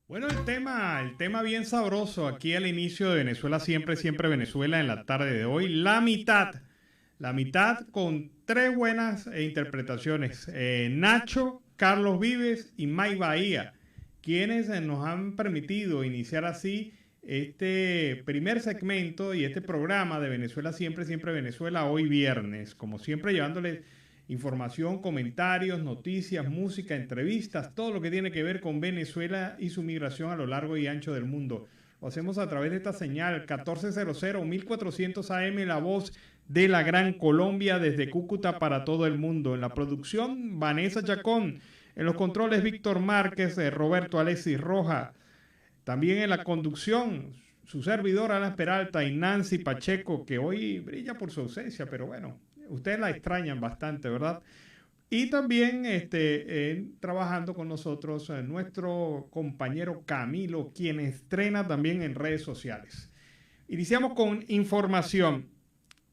Bueno, el tema bien sabroso aquí al inicio de Venezuela, siempre, siempre Venezuela en la tarde de hoy. La mitad con tres buenas interpretaciones. Nacho, Carlos Vives y Mike Bahía, quienes nos han permitido iniciar así este primer segmento y este programa de Venezuela, siempre, siempre Venezuela, hoy viernes. Como siempre, llevándoles información, comentarios, noticias, música, entrevistas, todo lo que tiene que ver con Venezuela y su migración a lo largo y ancho del mundo. Lo hacemos a través de esta señal 1400 1400 AM, la voz de la Gran Colombia desde Cúcuta para todo el mundo. En la producción, Vanessa Chacón. En los controles, Víctor Márquez, Roberto Alexis Roja. También en la conducción, su servidor Alan Peralta y Nancy Pacheco, que hoy brilla por su ausencia, pero bueno, ustedes la extrañan bastante, ¿verdad? Y también trabajando con nosotros nuestro compañero Camilo, quien estrena también en redes sociales. Iniciamos con información.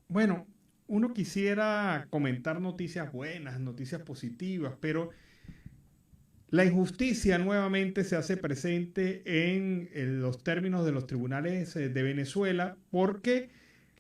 Bueno, uno quisiera comentar noticias buenas, noticias positivas, pero la injusticia nuevamente se hace presente en los términos de los tribunales de Venezuela porque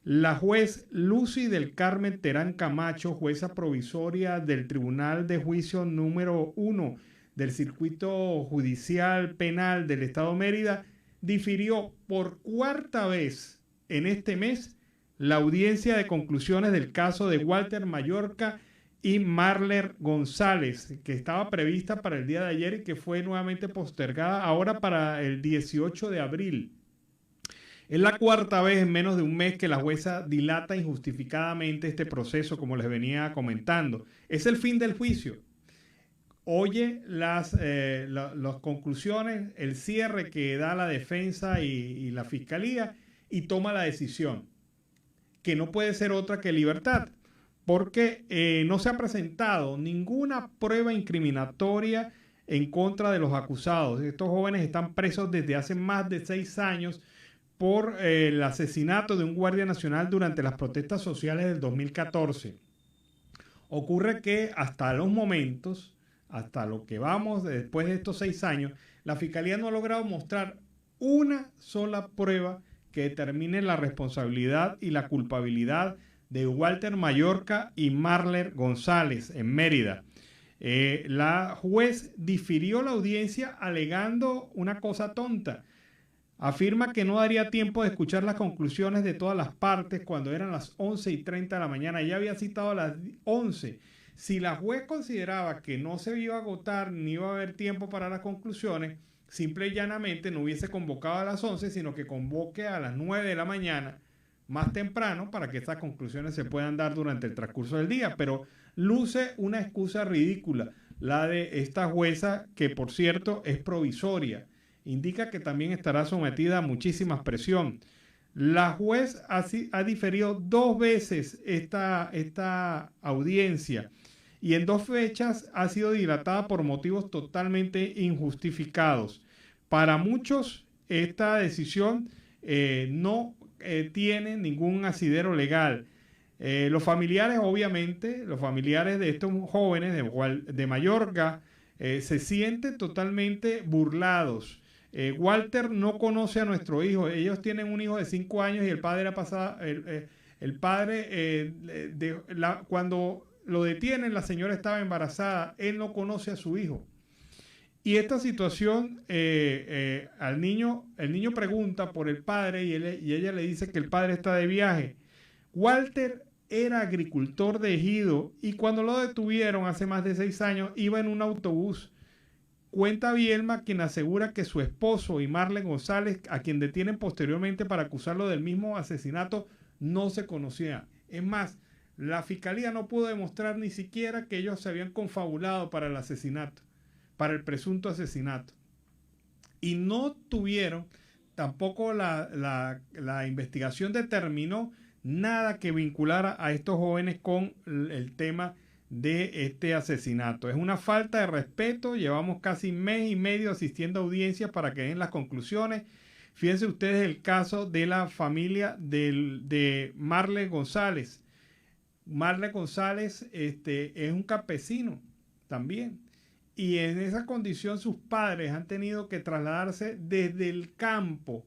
la juez Lucy del Carmen Terán Camacho, jueza provisoria del Tribunal de Juicio número 1 del Circuito Judicial Penal del Estado Mérida, difirió por cuarta vez en este mes la audiencia de conclusiones del caso de Walter Mallorca y Marler González, que estaba prevista para el día de ayer y que fue nuevamente postergada ahora para el 18 de abril. Es la cuarta vez en menos de un mes que la jueza dilata injustificadamente este proceso, como les venía comentando. Es el fin del juicio. Oye las conclusiones, el cierre que da la defensa y la fiscalía y toma la decisión, que no puede ser otra que libertad, porque no se ha presentado ninguna prueba incriminatoria en contra de los acusados. Estos jóvenes están presos desde hace más de 6 años por el asesinato de un guardia nacional durante las protestas sociales del 2014. Ocurre que hasta los momentos, hasta lo que vamos después de estos 6 años, la Fiscalía no ha logrado mostrar una sola prueba que determine la responsabilidad y la culpabilidad de Walter Mallorca y Marler González en Mérida. La juez difirió la audiencia alegando una cosa tonta. Afirma que no daría tiempo de escuchar las conclusiones de todas las partes cuando eran las 11:30 de la mañana. Ya había citado a las 11. Si la juez consideraba que no se iba a agotar ni iba a haber tiempo para las conclusiones, simple y llanamente no hubiese convocado a las 11, sino que convoque a las 9 de la mañana más temprano para que estas conclusiones se puedan dar durante el transcurso del día. Pero luce una excusa ridícula, la de esta jueza, que por cierto es provisoria. Indica que también estará sometida a muchísima presión. La juez ha diferido 2 veces esta audiencia y en 2 fechas ha sido dilatada por motivos totalmente injustificados. Para muchos, esta decisión no tiene ningún asidero legal. Los familiares, obviamente, los familiares de estos jóvenes de Mallorca se sienten totalmente burlados. Walter no conoce a nuestro hijo. Ellos tienen un hijo de 5 años y el padre ha pasado, el padre, cuando lo detienen, la señora estaba embarazada. Él no conoce a su hijo. Y esta situación, el niño pregunta por el padre y ella le dice que el padre está de viaje. Walter era agricultor de ejido y cuando lo detuvieron hace más de 6 años iba en un autobús. Cuenta Bielma, quien asegura que su esposo y Marlen González, a quien detienen posteriormente para acusarlo del mismo asesinato, no se conocían. Es más, la fiscalía no pudo demostrar ni siquiera que ellos se habían confabulado para el asesinato, para el presunto asesinato. Y no tuvieron, tampoco la investigación determinó nada que vinculara a estos jóvenes con el tema de este asesinato. Es una falta de respeto. Llevamos casi mes y medio asistiendo a audiencias para que den las conclusiones. Fíjense ustedes el caso de la familia de Marle González. Marle González es un campesino también. y en esa condición sus padres han tenido que trasladarse desde el campo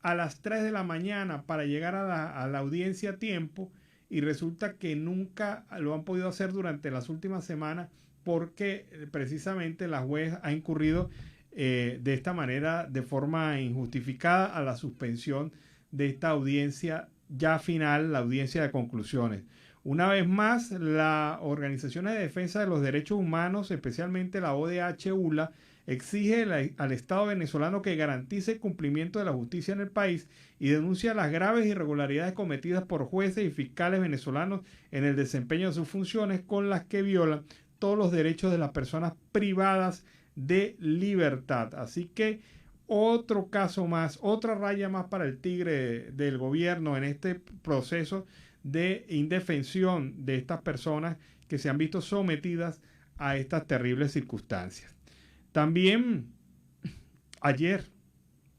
a las 3 de la mañana para llegar a la audiencia a tiempo, y resulta que nunca lo han podido hacer durante las últimas semanas porque precisamente la juez ha incurrido de esta manera, de forma injustificada, a la suspensión de esta audiencia ya final, la audiencia de conclusiones. Una vez más, las organizaciones de defensa de los derechos humanos, especialmente la ODH-ULA, exige al Estado venezolano que garantice el cumplimiento de la justicia en el país y denuncia las graves irregularidades cometidas por jueces y fiscales venezolanos en el desempeño de sus funciones, con las que violan todos los derechos de las personas privadas de libertad. Así que otro caso más, otra raya más para el tigre del gobierno en este proceso de indefensión de estas personas que se han visto sometidas a estas terribles circunstancias. También ayer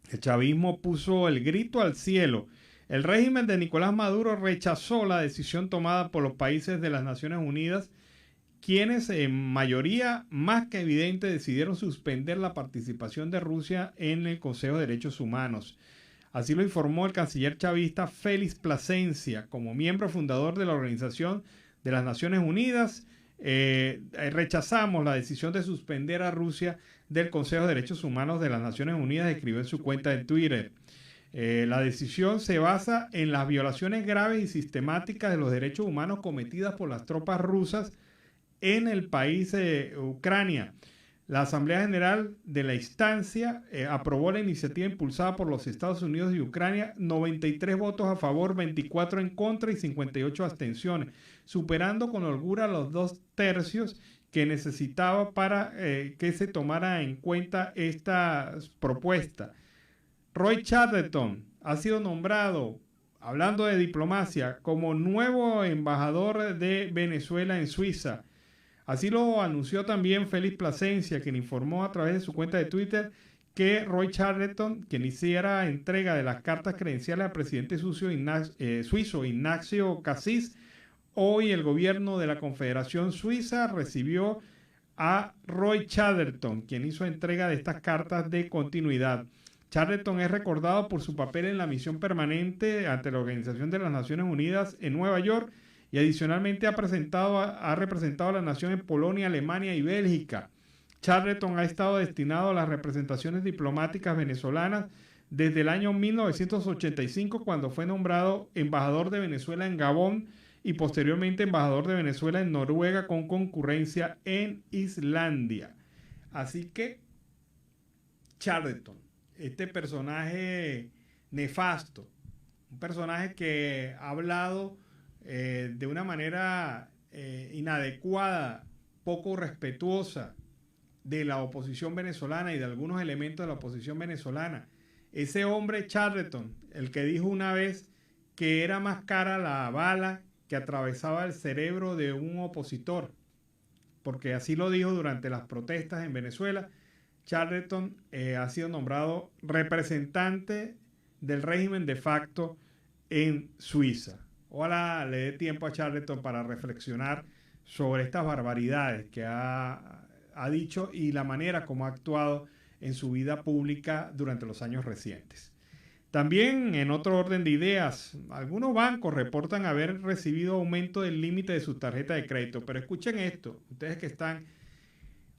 el chavismo puso el grito al cielo. El régimen de Nicolás Maduro rechazó la decisión tomada por los países de las Naciones Unidas, quienes en mayoría más que evidente decidieron suspender la participación de Rusia en el Consejo de Derechos Humanos. Así lo informó el canciller chavista Félix Plasencia, como miembro fundador de la Organización de las Naciones Unidas. Rechazamos la decisión de suspender a Rusia del Consejo de Derechos Humanos de las Naciones Unidas, escribió en su cuenta de Twitter. La decisión se basa en las violaciones graves y sistemáticas de los derechos humanos cometidas por las tropas rusas en el país de Ucrania. La Asamblea General de la instancia aprobó la iniciativa impulsada por los Estados Unidos y Ucrania, 93 votos a favor, 24 en contra y 58 abstenciones, superando con holgura los 2/3 que necesitaba para que se tomara en cuenta esta propuesta. Roy Chatterton ha sido nombrado, hablando de diplomacia, como nuevo embajador de Venezuela en Suiza. Así lo anunció también Félix Plasencia, quien informó a través de su cuenta de Twitter que Roy Chatterton, quien hiciera entrega de las cartas credenciales al presidente suizo Ignacio Cassis, hoy el gobierno de la Confederación Suiza recibió a Roy Chatterton, quien hizo entrega de estas cartas de continuidad. Chatterton es recordado por su papel en la misión permanente ante la Organización de las Naciones Unidas en Nueva York, y adicionalmente ha representado a la nación en Polonia, Alemania y Bélgica. Chatterton ha estado destinado a las representaciones diplomáticas venezolanas desde el año 1985, cuando fue nombrado embajador de Venezuela en Gabón y posteriormente embajador de Venezuela en Noruega, con concurrencia en Islandia. Así que Chatterton, este personaje nefasto, un personaje que ha hablado de una manera inadecuada, poco respetuosa de la oposición venezolana y de algunos elementos de la oposición venezolana. Ese hombre Chatterton, el que dijo una vez que era más cara la bala que atravesaba el cerebro de un opositor, porque así lo dijo durante las protestas en Venezuela. Chatterton ha sido nombrado representante del régimen de facto en Suiza. Ojalá le dé tiempo a Chatterton para reflexionar sobre estas barbaridades que ha dicho y la manera como ha actuado en su vida pública durante los años recientes. También, en otro orden de ideas, algunos bancos reportan haber recibido aumento del límite de sus tarjetas de crédito. Pero escuchen esto, ustedes que están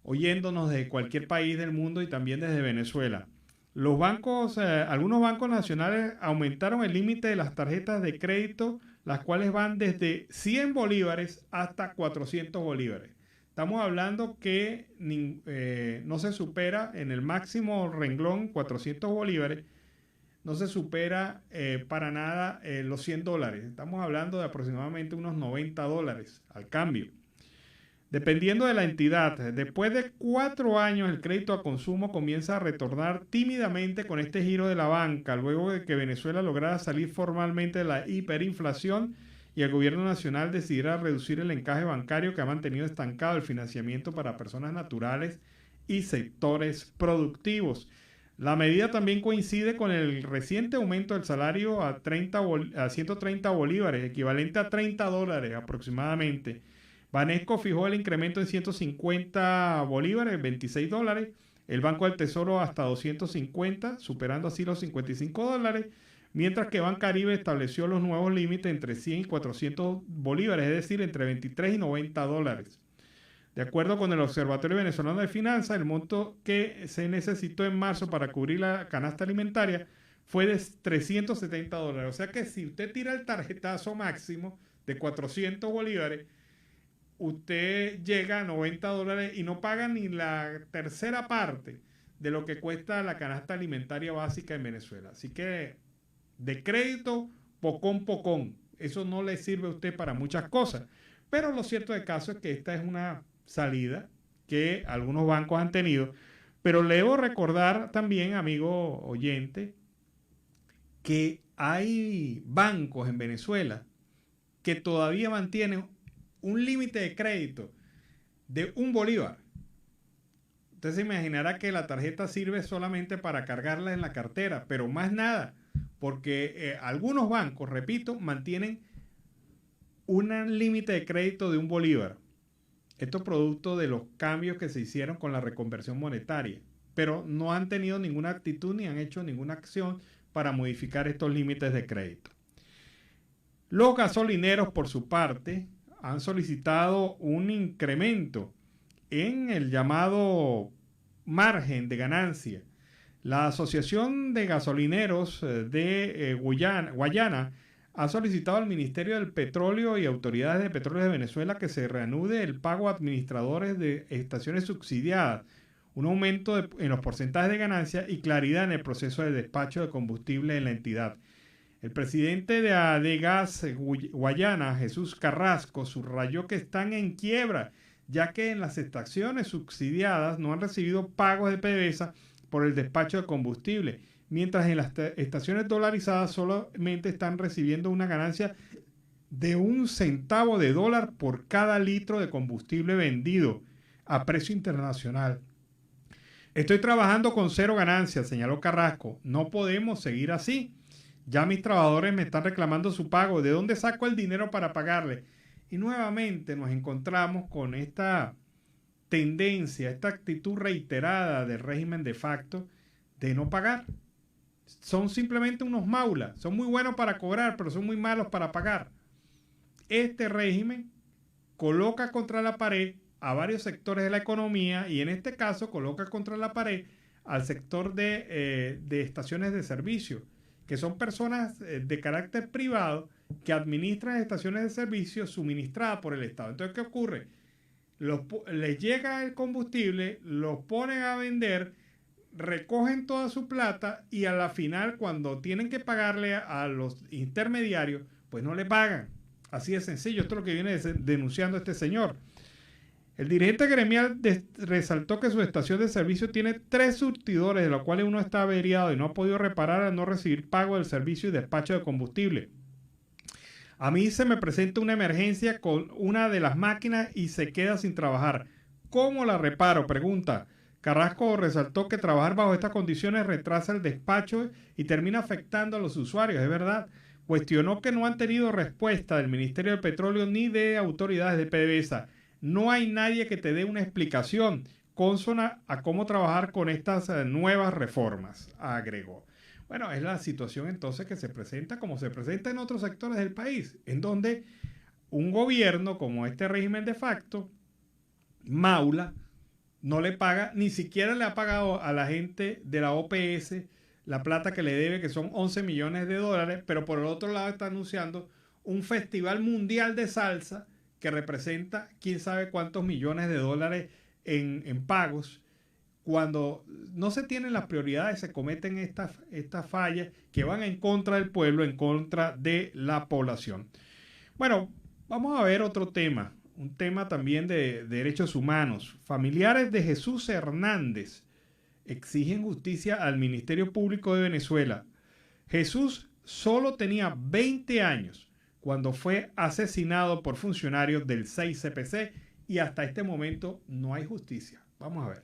oyéndonos de cualquier país del mundo y también desde Venezuela. Los bancos, algunos bancos nacionales aumentaron el límite de las tarjetas de crédito, las cuales van desde 100 bolívares hasta 400 bolívares. Estamos hablando que no se supera en el máximo renglón 400 bolívares, no se supera para nada los $100. Estamos hablando de aproximadamente unos $90 al cambio. Dependiendo de la entidad, después de 4 años el crédito a consumo comienza a retornar tímidamente con este giro de la banca, luego de que Venezuela lograra salir formalmente de la hiperinflación y el gobierno nacional decidiera reducir el encaje bancario que ha mantenido estancado el financiamiento para personas naturales y sectores productivos. La medida también coincide con el reciente aumento del salario a 130 bolívares, equivalente a $30 aproximadamente, Banesco fijó el incremento en 150 bolívares, $26. El Banco del Tesoro hasta 250, superando así los $55. Mientras que Bancaribe estableció los nuevos límites entre 100 y 400 bolívares, es decir, entre 23 y $90. De acuerdo con el Observatorio Venezolano de Finanzas, el monto que se necesitó en marzo para cubrir la canasta alimentaria fue de $370. O sea que si usted tira el tarjetazo máximo de 400 bolívares, usted llega a $90 y no paga ni la tercera parte de lo que cuesta la canasta alimentaria básica en Venezuela. Así que de crédito, pocón, pocón. Eso no le sirve a usted para muchas cosas. Pero lo cierto del caso es que esta es una salida que algunos bancos han tenido. Pero le debo recordar también, amigo oyente, que hay bancos en Venezuela que todavía mantienen un límite de crédito de $1. Usted se imaginará que la tarjeta sirve solamente para cargarla en la cartera, pero más nada, porque algunos bancos, repito, mantienen un límite de crédito de $1. Esto es producto de los cambios que se hicieron con la reconversión monetaria, pero no han tenido ninguna actitud ni han hecho ninguna acción para modificar estos límites de crédito. Los gasolineros, por su parte, han solicitado un incremento en el llamado margen de ganancia. La Asociación de Gasolineros de Guayana ha solicitado al Ministerio del Petróleo y autoridades de petróleo de Venezuela que se reanude el pago a administradores de estaciones subsidiadas, un aumento en los porcentajes de ganancia y claridad en el proceso de despacho de combustible en la entidad. El presidente de ADEGAS Guayana, Jesús Carrasco, subrayó que están en quiebra, ya que en las estaciones subsidiadas no han recibido pagos de PDVSA por el despacho de combustible, mientras en las estaciones dolarizadas solamente están recibiendo una ganancia de $0.01 por cada litro de combustible vendido a precio internacional. Estoy trabajando con cero ganancias, señaló Carrasco. No podemos seguir así. Ya mis trabajadores me están reclamando su pago. ¿De dónde saco el dinero para pagarle? Y nuevamente nos encontramos con esta tendencia, esta actitud reiterada del régimen de facto de no pagar. Son simplemente unos maulas. Son muy buenos para cobrar, pero son muy malos para pagar. Este régimen coloca contra la pared a varios sectores de la economía y en este caso coloca contra la pared al sector de estaciones de servicio, que son personas de carácter privado que administran estaciones de servicio suministradas por el Estado. Entonces, ¿qué ocurre? Les llega el combustible, los ponen a vender, recogen toda su plata y a la final, cuando tienen que pagarle a los intermediarios, pues no le pagan. Así de sencillo. Esto es lo que viene denunciando este señor. El dirigente gremial resaltó que su estación de servicio tiene 3 surtidores, de los cuales uno está averiado y no ha podido reparar al no recibir pago del servicio y despacho de combustible. A mí se me presenta una emergencia con una de las máquinas y se queda sin trabajar. ¿Cómo la reparo?, pregunta. Carrasco resaltó que trabajar bajo estas condiciones retrasa el despacho y termina afectando a los usuarios, es verdad. Cuestionó que no han tenido respuesta del Ministerio del Petróleo ni de autoridades de PDVSA. No hay nadie que te dé una explicación consona a cómo trabajar con estas nuevas reformas, agregó. Bueno, es la situación entonces que se presenta como se presenta en otros sectores del país, en donde un gobierno como este régimen de facto, maula, no le paga, ni siquiera le ha pagado a la gente de la OPS la plata que le debe, que son $11 millones, pero por el otro lado está anunciando un festival mundial de salsa que representa quién sabe cuántos millones de dólares en pagos. Cuando no se tienen las prioridades, se cometen estas fallas que van en contra del pueblo, en contra de la población. Bueno, vamos a ver otro tema, un tema también de derechos humanos. Familiares de Jesús Hernández exigen justicia al Ministerio Público de Venezuela. Jesús solo tenía 20 años cuando fue asesinado por funcionarios del 6CPC y hasta este momento no hay justicia. Vamos a ver.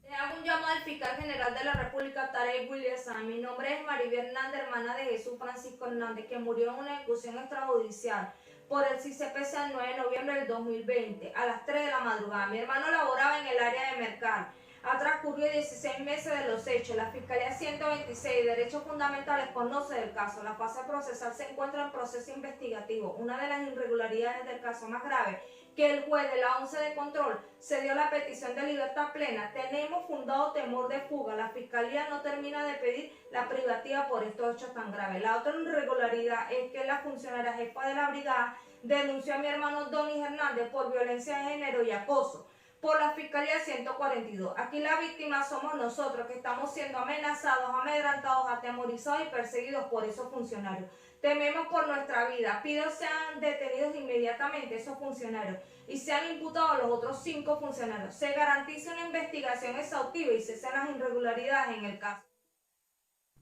Le hago un llamado al fiscal general de la República, Tarek William. Mi nombre es Maribel Hernández, hermana de Jesús Francisco Hernández, que murió en una ejecución extrajudicial por el CICPC el 9 de noviembre del 2020, a las 3 de la madrugada. Mi hermano laboraba en el área de mercado. Ha transcurrido 16 meses de los hechos. La Fiscalía 126, Derechos Fundamentales, conoce del caso. La fase procesal se encuentra en proceso investigativo. Una de las irregularidades del caso más grave, que el juez de la 11 de control se dio la petición de libertad plena. Tenemos fundado temor de fuga. La Fiscalía no termina de pedir la privativa por estos hechos tan graves. La otra irregularidad es que la funcionaria jefa de la brigada denunció a mi hermano Donis Hernández por violencia de género y acoso por la Fiscalía 142. Aquí la víctima somos nosotros, que estamos siendo amenazados, amedrentados, atemorizados y perseguidos por esos funcionarios. Tememos por nuestra vida. Pido sean detenidos inmediatamente esos funcionarios y sean imputados los otros 5 funcionarios. Se garantice una investigación exhaustiva y cesen las irregularidades en el caso.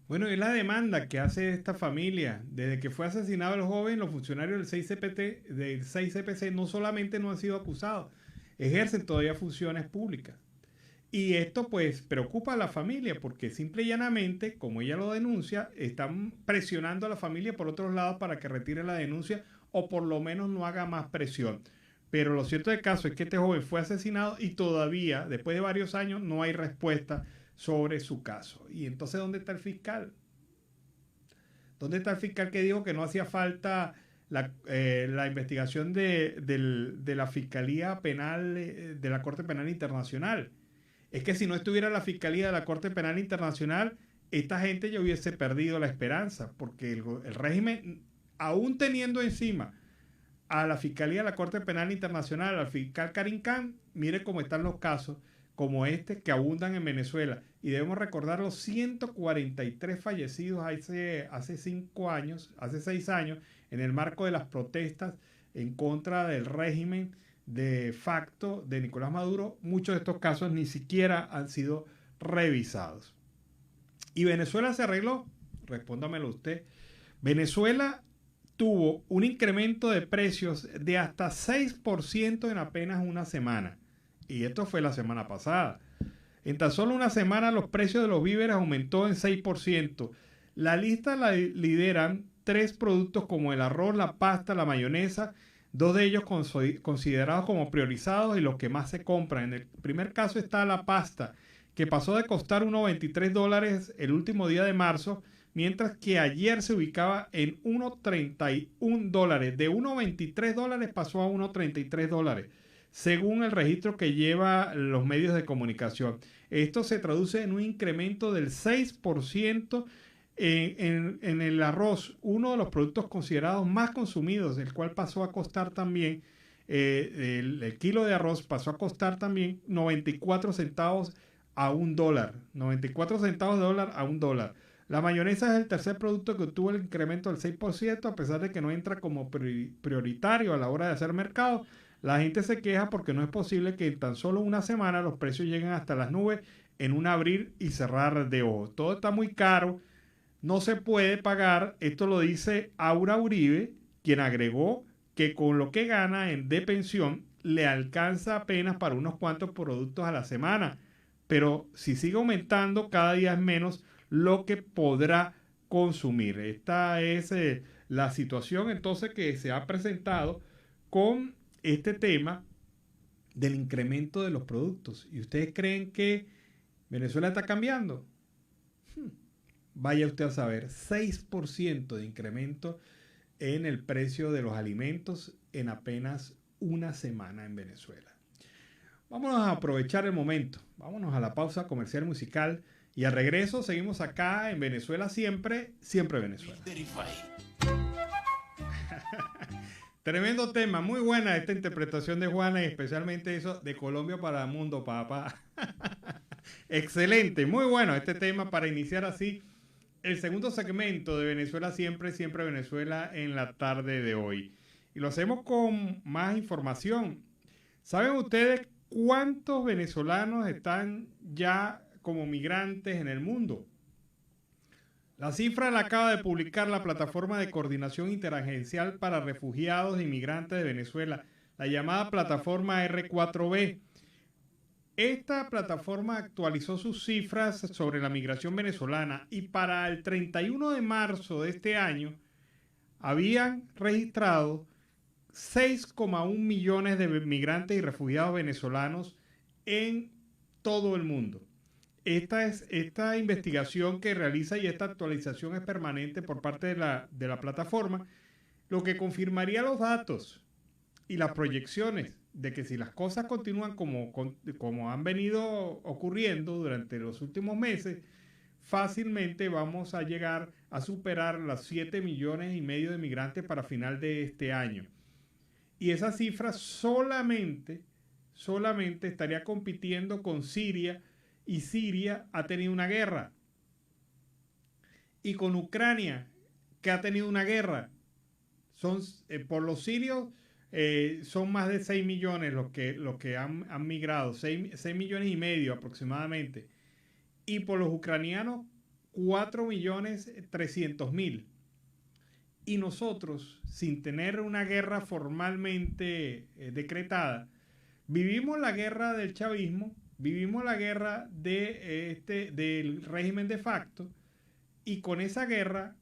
Bueno, es la demanda que hace esta familia. Desde que fue asesinado el joven, los funcionarios del 6CPC no solamente no han sido acusados, ejercen todavía funciones públicas. Y esto pues preocupa a la familia porque simple y llanamente, como ella lo denuncia, están presionando a la familia por otros lados para que retire la denuncia o por lo menos no haga más presión. Pero lo cierto del caso es que este joven fue asesinado y todavía, después de varios años, no hay respuesta sobre su caso. Y entonces, ¿dónde está el fiscal? ¿Dónde está el fiscal que dijo que no hacía falta la investigación de la Fiscalía Penal de la Corte Penal Internacional? Es que si no estuviera la Fiscalía de la Corte Penal Internacional, esta gente ya hubiese perdido la esperanza, porque el régimen, aún teniendo encima a la Fiscalía de la Corte Penal Internacional, al fiscal Karim Khan, mire cómo están los casos como este que abundan en Venezuela. Y debemos recordar los 143 fallecidos hace 5 años, hace 6 años, en el marco de las protestas en contra del régimen de facto de Nicolás Maduro. Muchos de estos casos ni siquiera han sido revisados. ¿Y Venezuela se arregló? Respóndamelo usted. Venezuela tuvo un incremento de precios de hasta 6% en apenas una semana. Y esto fue la semana pasada. En tan solo una semana los precios de los víveres aumentó en 6%. La lista la lideran 3 productos como el arroz, la pasta, la mayonesa, 2 de ellos considerados como priorizados y los que más se compran. En el primer caso está la pasta, que pasó de costar $1.23 el último día de marzo, mientras que ayer se ubicaba en $1.31. De $1.23 pasó a $1.33, según el registro que lleva los medios de comunicación. Esto se traduce en un incremento del 6% en el arroz, uno de los productos considerados más consumidos, el cual pasó a costar también, el kilo de arroz pasó a costar también 94 centavos a $1. 94 centavos de dólar a $1. La mayonesa es el tercer producto que obtuvo el incremento del 6%, a pesar de que no entra como prioritario a la hora de hacer mercado. La gente se queja porque no es posible que en tan solo una semana los precios lleguen hasta las nubes en un abrir y cerrar de ojos. Todo está muy caro, no se puede pagar. Esto lo dice Aura Uribe, quien agregó que con lo que gana de pensión le alcanza apenas para unos cuantos productos a la semana. Pero si sigue aumentando, cada día es menos lo que podrá consumir. Esta es la situación entonces que se ha presentado con este tema del incremento de los productos. ¿Y ustedes creen que Venezuela está cambiando? Vaya usted a saber, 6% de incremento en el precio de los alimentos en apenas una semana en Venezuela. Vámonos a aprovechar el momento. Vámonos a la pausa comercial musical y al regreso seguimos acá en Venezuela siempre, siempre Venezuela. Tremendo tema, muy buena esta interpretación de Juana y especialmente eso de Colombia para el mundo, papá. Excelente, muy bueno este tema para iniciar así el segundo segmento de Venezuela siempre, siempre Venezuela en la tarde de hoy. Y lo hacemos con más información. ¿Saben ustedes cuántos venezolanos están ya como migrantes en el mundo? La cifra la acaba de publicar la Plataforma de Coordinación Interagencial para Refugiados e Inmigrantes de Venezuela, la llamada Plataforma R4B. Esta plataforma actualizó sus cifras sobre la migración venezolana y para el 31 de marzo de este año habían registrado 6,1 millones de migrantes y refugiados venezolanos en todo el mundo. Esta investigación que realiza y esta actualización es permanente por parte de la plataforma, lo que confirmaría los datos y las proyecciones de que si las cosas continúan como han venido ocurriendo durante los últimos meses, fácilmente vamos a llegar a superar las 7 millones y medio de migrantes para final de este año. Y esa cifra solamente estaría compitiendo con Siria, y Siria ha tenido una guerra. Y con Ucrania, que ha tenido una guerra. Por los sirios, son más de 6 millones los que han migrado, 6 millones y medio aproximadamente. Y por los ucranianos, 4.300.000. Y nosotros, sin tener una guerra formalmente decretada, vivimos la guerra del chavismo, vivimos la guerra del régimen de facto, y con esa guerra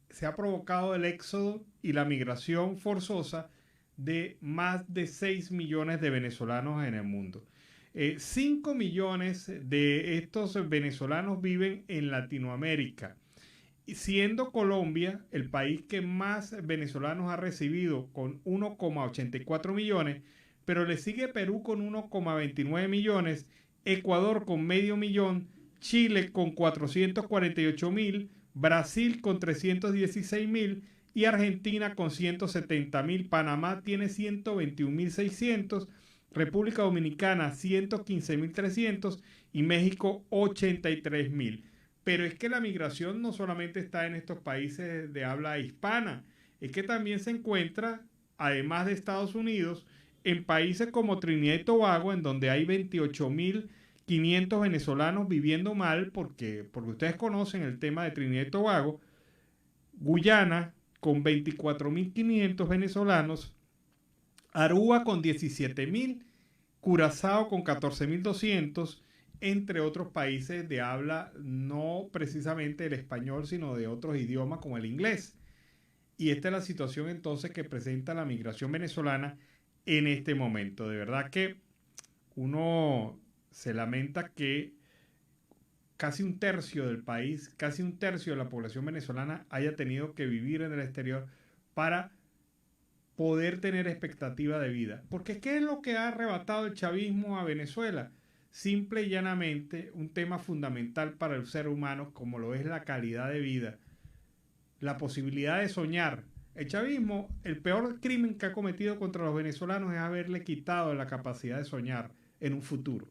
se ha provocado el éxodo y la migración forzosa de más de 6 millones de venezolanos en el mundo. 5 millones de estos venezolanos viven en Latinoamérica, siendo Colombia el país que más venezolanos ha recibido, con 1,84 millones, pero le sigue Perú con 1,29 millones, Ecuador con medio millón, Chile con 448.000, Brasil con 316.000 y Argentina con 170.000. Panamá tiene 121.600, República Dominicana 115.300 y México 83.000. Pero es que la migración no solamente está en estos países de habla hispana, es que también se encuentra, además de Estados Unidos, en países como Trinidad y Tobago, en donde hay 28.500 venezolanos viviendo mal, porque ustedes conocen el tema de Trinidad y Tobago. Guyana con 24.500 venezolanos, Aruba con 17.000, Curazao con 14.200, entre otros países de habla no precisamente el español, sino de otros idiomas como el inglés. Y esta es la situación entonces que presenta la migración venezolana en este momento. De verdad que uno se lamenta que casi un tercio del país, casi un tercio de la población venezolana haya tenido que vivir en el exterior para poder tener expectativa de vida. Porque ¿qué es lo que ha arrebatado el chavismo a Venezuela? Simple y llanamente un tema fundamental para el ser humano, como lo es la calidad de vida, la posibilidad de soñar. El chavismo, el peor crimen que ha cometido contra los venezolanos es haberle quitado la capacidad de soñar en un futuro,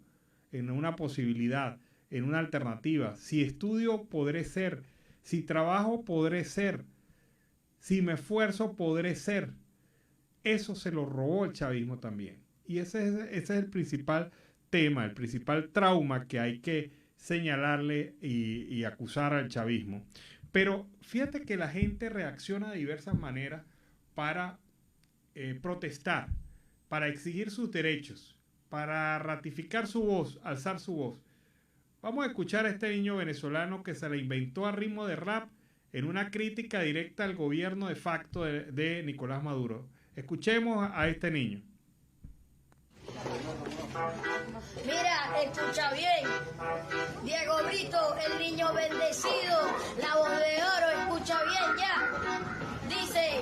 en una posibilidad, en una alternativa. Si estudio, podré ser. Si trabajo, podré ser. Si me esfuerzo, podré ser. Eso se lo robó el chavismo también. Y ese es el principal tema, el principal trauma que hay que señalarle y acusar al chavismo. Pero fíjate que la gente reacciona de diversas maneras para protestar, para exigir sus derechos, para ratificar su voz, alzar su voz. Vamos a escuchar a este niño venezolano que se le inventó a ritmo de rap en una crítica directa al gobierno de facto de Nicolás Maduro. Escuchemos a este niño. Mira, escucha bien. Diego Brito, el niño bendecido, la voz de oro, escucha bien ya. Dice,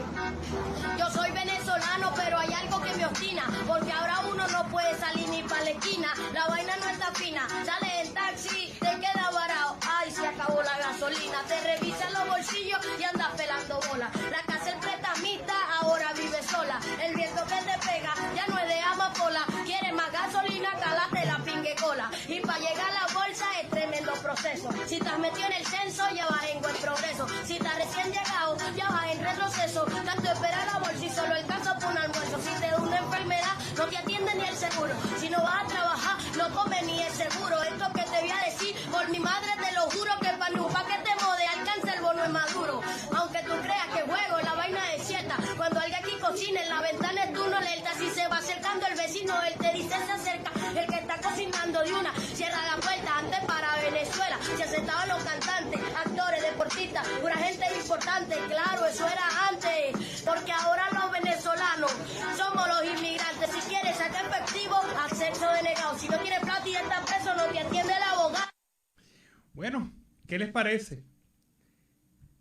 yo soy venezolano, pero hay algo que me obstina, porque ahora uno no puede salir ni pa' la esquina. La vaina no está fina, sale en taxi, te queda varado. Ay, se acabó la gasolina, te revisan los bolsillos y andas pelando bola. La casa el pretamita, ahora vive sola. El viento que te pega ya no es de amapola. Quieres más gasolina, calate la pingue cola. Y para llegar a la bolsa es tremendo proceso. Si estás metido en el censo, ya vas en buen progreso. Si estás recién llegado, ya vas en retroceso. Tanto esperar la bolsa y solo alcanza por un almuerzo. Si te da una enfermedad, no te atiende ni el seguro. Si no vas a trabajar, no comes ni el seguro. Esto que te voy a decir, por mi madre te lo juro, que pa' que te mode alcanza el bono es maduro. Aunque tú creas que juego, la vaina es cierta. Cuando alguien aquí cocina, en la ventana es turno alerta. Si se va acercando el vecino, él te dice se acerca. El que está cocinando de una, cierra la puerta. Antes para Venezuela se aceptaban los cantantes, actores, deportistas, pura gente importante. Claro, eso era antes, porque ahora los venezolanos Eso delegado, si no tiene plata y está preso, no te atiende el abogado. Bueno, ¿qué les parece?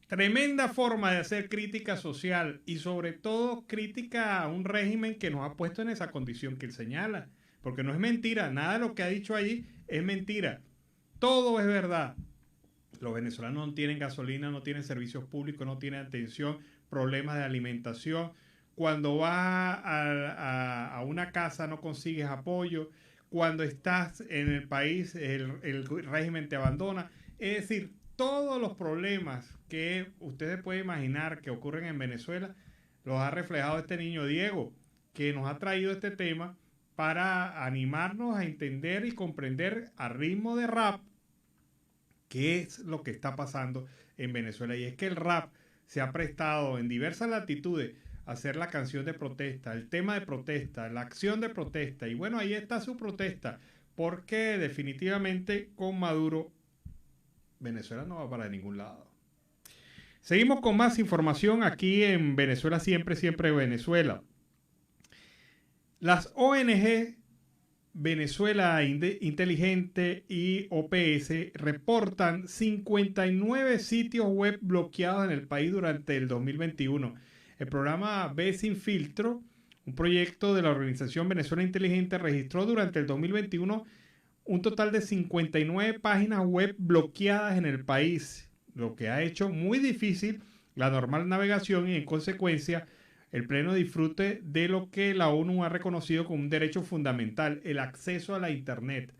Tremenda forma de hacer crítica social y sobre todo crítica a un régimen que nos ha puesto en esa condición que él señala. Porque no es mentira, nada de lo que ha dicho allí es mentira. Todo es verdad. Los venezolanos no tienen gasolina, no tienen servicios públicos, no tienen atención, problemas de alimentación. Cuando vas a una casa no consigues apoyo. Cuando estás en el país el régimen te abandona. Es decir, todos los problemas que ustedes pueden imaginar que ocurren en Venezuela los ha reflejado este niño Diego, que nos ha traído este tema para animarnos a entender y comprender a ritmo de rap qué es lo que está pasando en Venezuela. Y es que el rap se ha prestado en diversas latitudes a hacer la canción de protesta, el tema de protesta, la acción de protesta. Y bueno, ahí está su protesta, porque definitivamente con Maduro Venezuela no va para ningún lado. Seguimos con más información aquí en Venezuela Siempre, Siempre Venezuela. Las ONG Venezuela Inteligente y OPS reportan 59 sitios web bloqueados en el país durante el 2021. El programa B Sin Filtro, un proyecto de la organización Venezuela Inteligente, registró durante el 2021 un total de 59 páginas web bloqueadas en el país, lo que ha hecho muy difícil la normal navegación y en consecuencia el pleno disfrute de lo que la ONU ha reconocido como un derecho fundamental, el acceso a la Internet.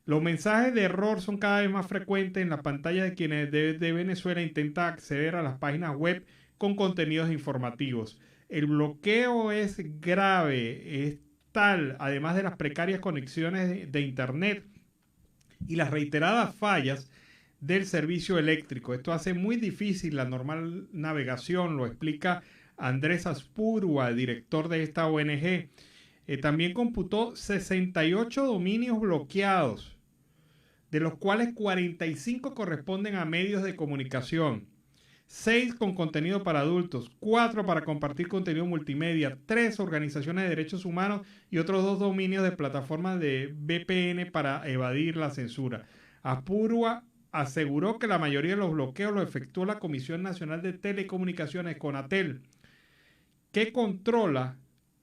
Los mensajes de error son cada vez más frecuentes en la pantalla de quienes de Venezuela intentan acceder a las páginas web con contenidos informativos. El bloqueo es grave, es tal, además de las precarias conexiones de Internet y las reiteradas fallas del servicio eléctrico. Esto hace muy difícil la normal navegación, lo explica Andrés Aspurua, director de esta ONG. También computó 68 dominios bloqueados, de los cuales 45 corresponden a medios de comunicación, 6 con contenido para adultos, 4 para compartir contenido multimedia, 3 organizaciones de derechos humanos y otros 2 dominios de plataformas de VPN para evadir la censura. Aspurua aseguró que la mayoría de los bloqueos los efectuó la Comisión Nacional de Telecomunicaciones, CONATEL, que controla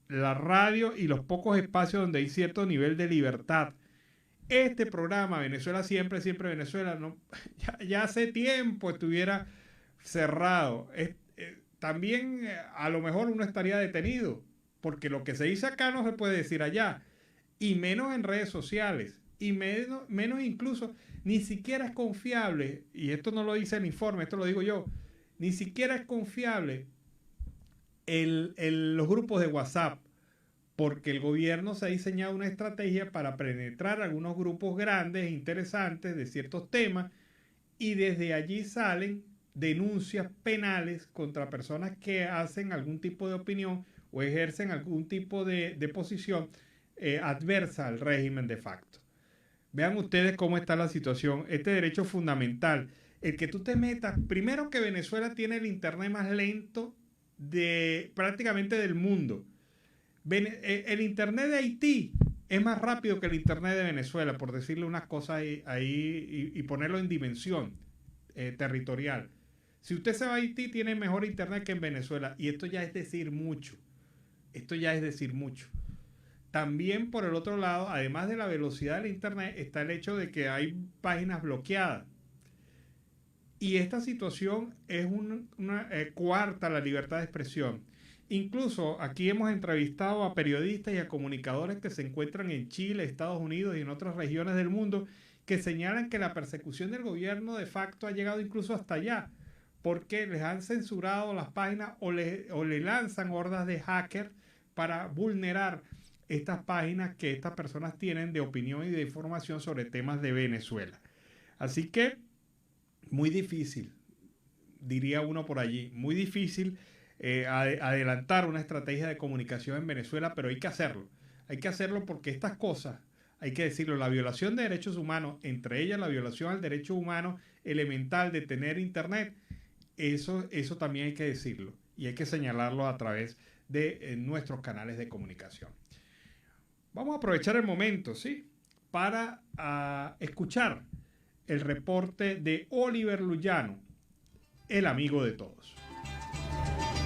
la radio y los pocos espacios donde hay cierto nivel de libertad. Este programa, Venezuela Siempre, Siempre Venezuela, no, ya hace tiempo estuviera cerrado. También a lo mejor uno estaría detenido, porque lo que se dice acá no se puede decir allá, y menos en redes sociales, y menos incluso, ni siquiera es confiable, y esto no lo dice el informe, esto lo digo yo, ni siquiera es confiable los grupos de WhatsApp, porque el gobierno se ha diseñado una estrategia para penetrar algunos grupos grandes e interesantes de ciertos temas, y desde allí salen denuncias penales contra personas que hacen algún tipo de opinión o ejercen algún tipo de posición adversa al régimen de facto. Vean ustedes cómo está la situación. Este derecho fundamental, el que tú te metas, primero que Venezuela tiene el internet más lento de prácticamente del mundo. El internet de Haití es más rápido que el internet de Venezuela, por decirle unas cosas ahí y ponerlo en dimensión territorial. Si usted se va a Haití, tiene mejor internet que en Venezuela. Y esto ya es decir mucho. Esto ya es decir mucho. También por el otro lado, además de la velocidad del internet, está el hecho de que hay páginas bloqueadas. Y esta situación es coarta la libertad de expresión. Incluso aquí hemos entrevistado a periodistas y a comunicadores que se encuentran en Chile, Estados Unidos y en otras regiones del mundo que señalan que la persecución del gobierno de facto ha llegado incluso hasta allá, porque les han censurado las páginas o le lanzan hordas de hackers para vulnerar estas páginas que estas personas tienen de opinión y de información sobre temas de Venezuela. Así que muy difícil, diría uno por allí, muy difícil adelantar una estrategia de comunicación en Venezuela, pero hay que hacerlo. Hay que hacerlo porque estas cosas, hay que decirlo, la violación de derechos humanos, entre ellas la violación al derecho humano elemental de tener internet, eso también hay que decirlo y hay que señalarlo a través de nuestros canales de comunicación. Vamos a aprovechar el momento, ¿sí? Para escuchar el reporte de Oliver Luyano, el amigo de todos.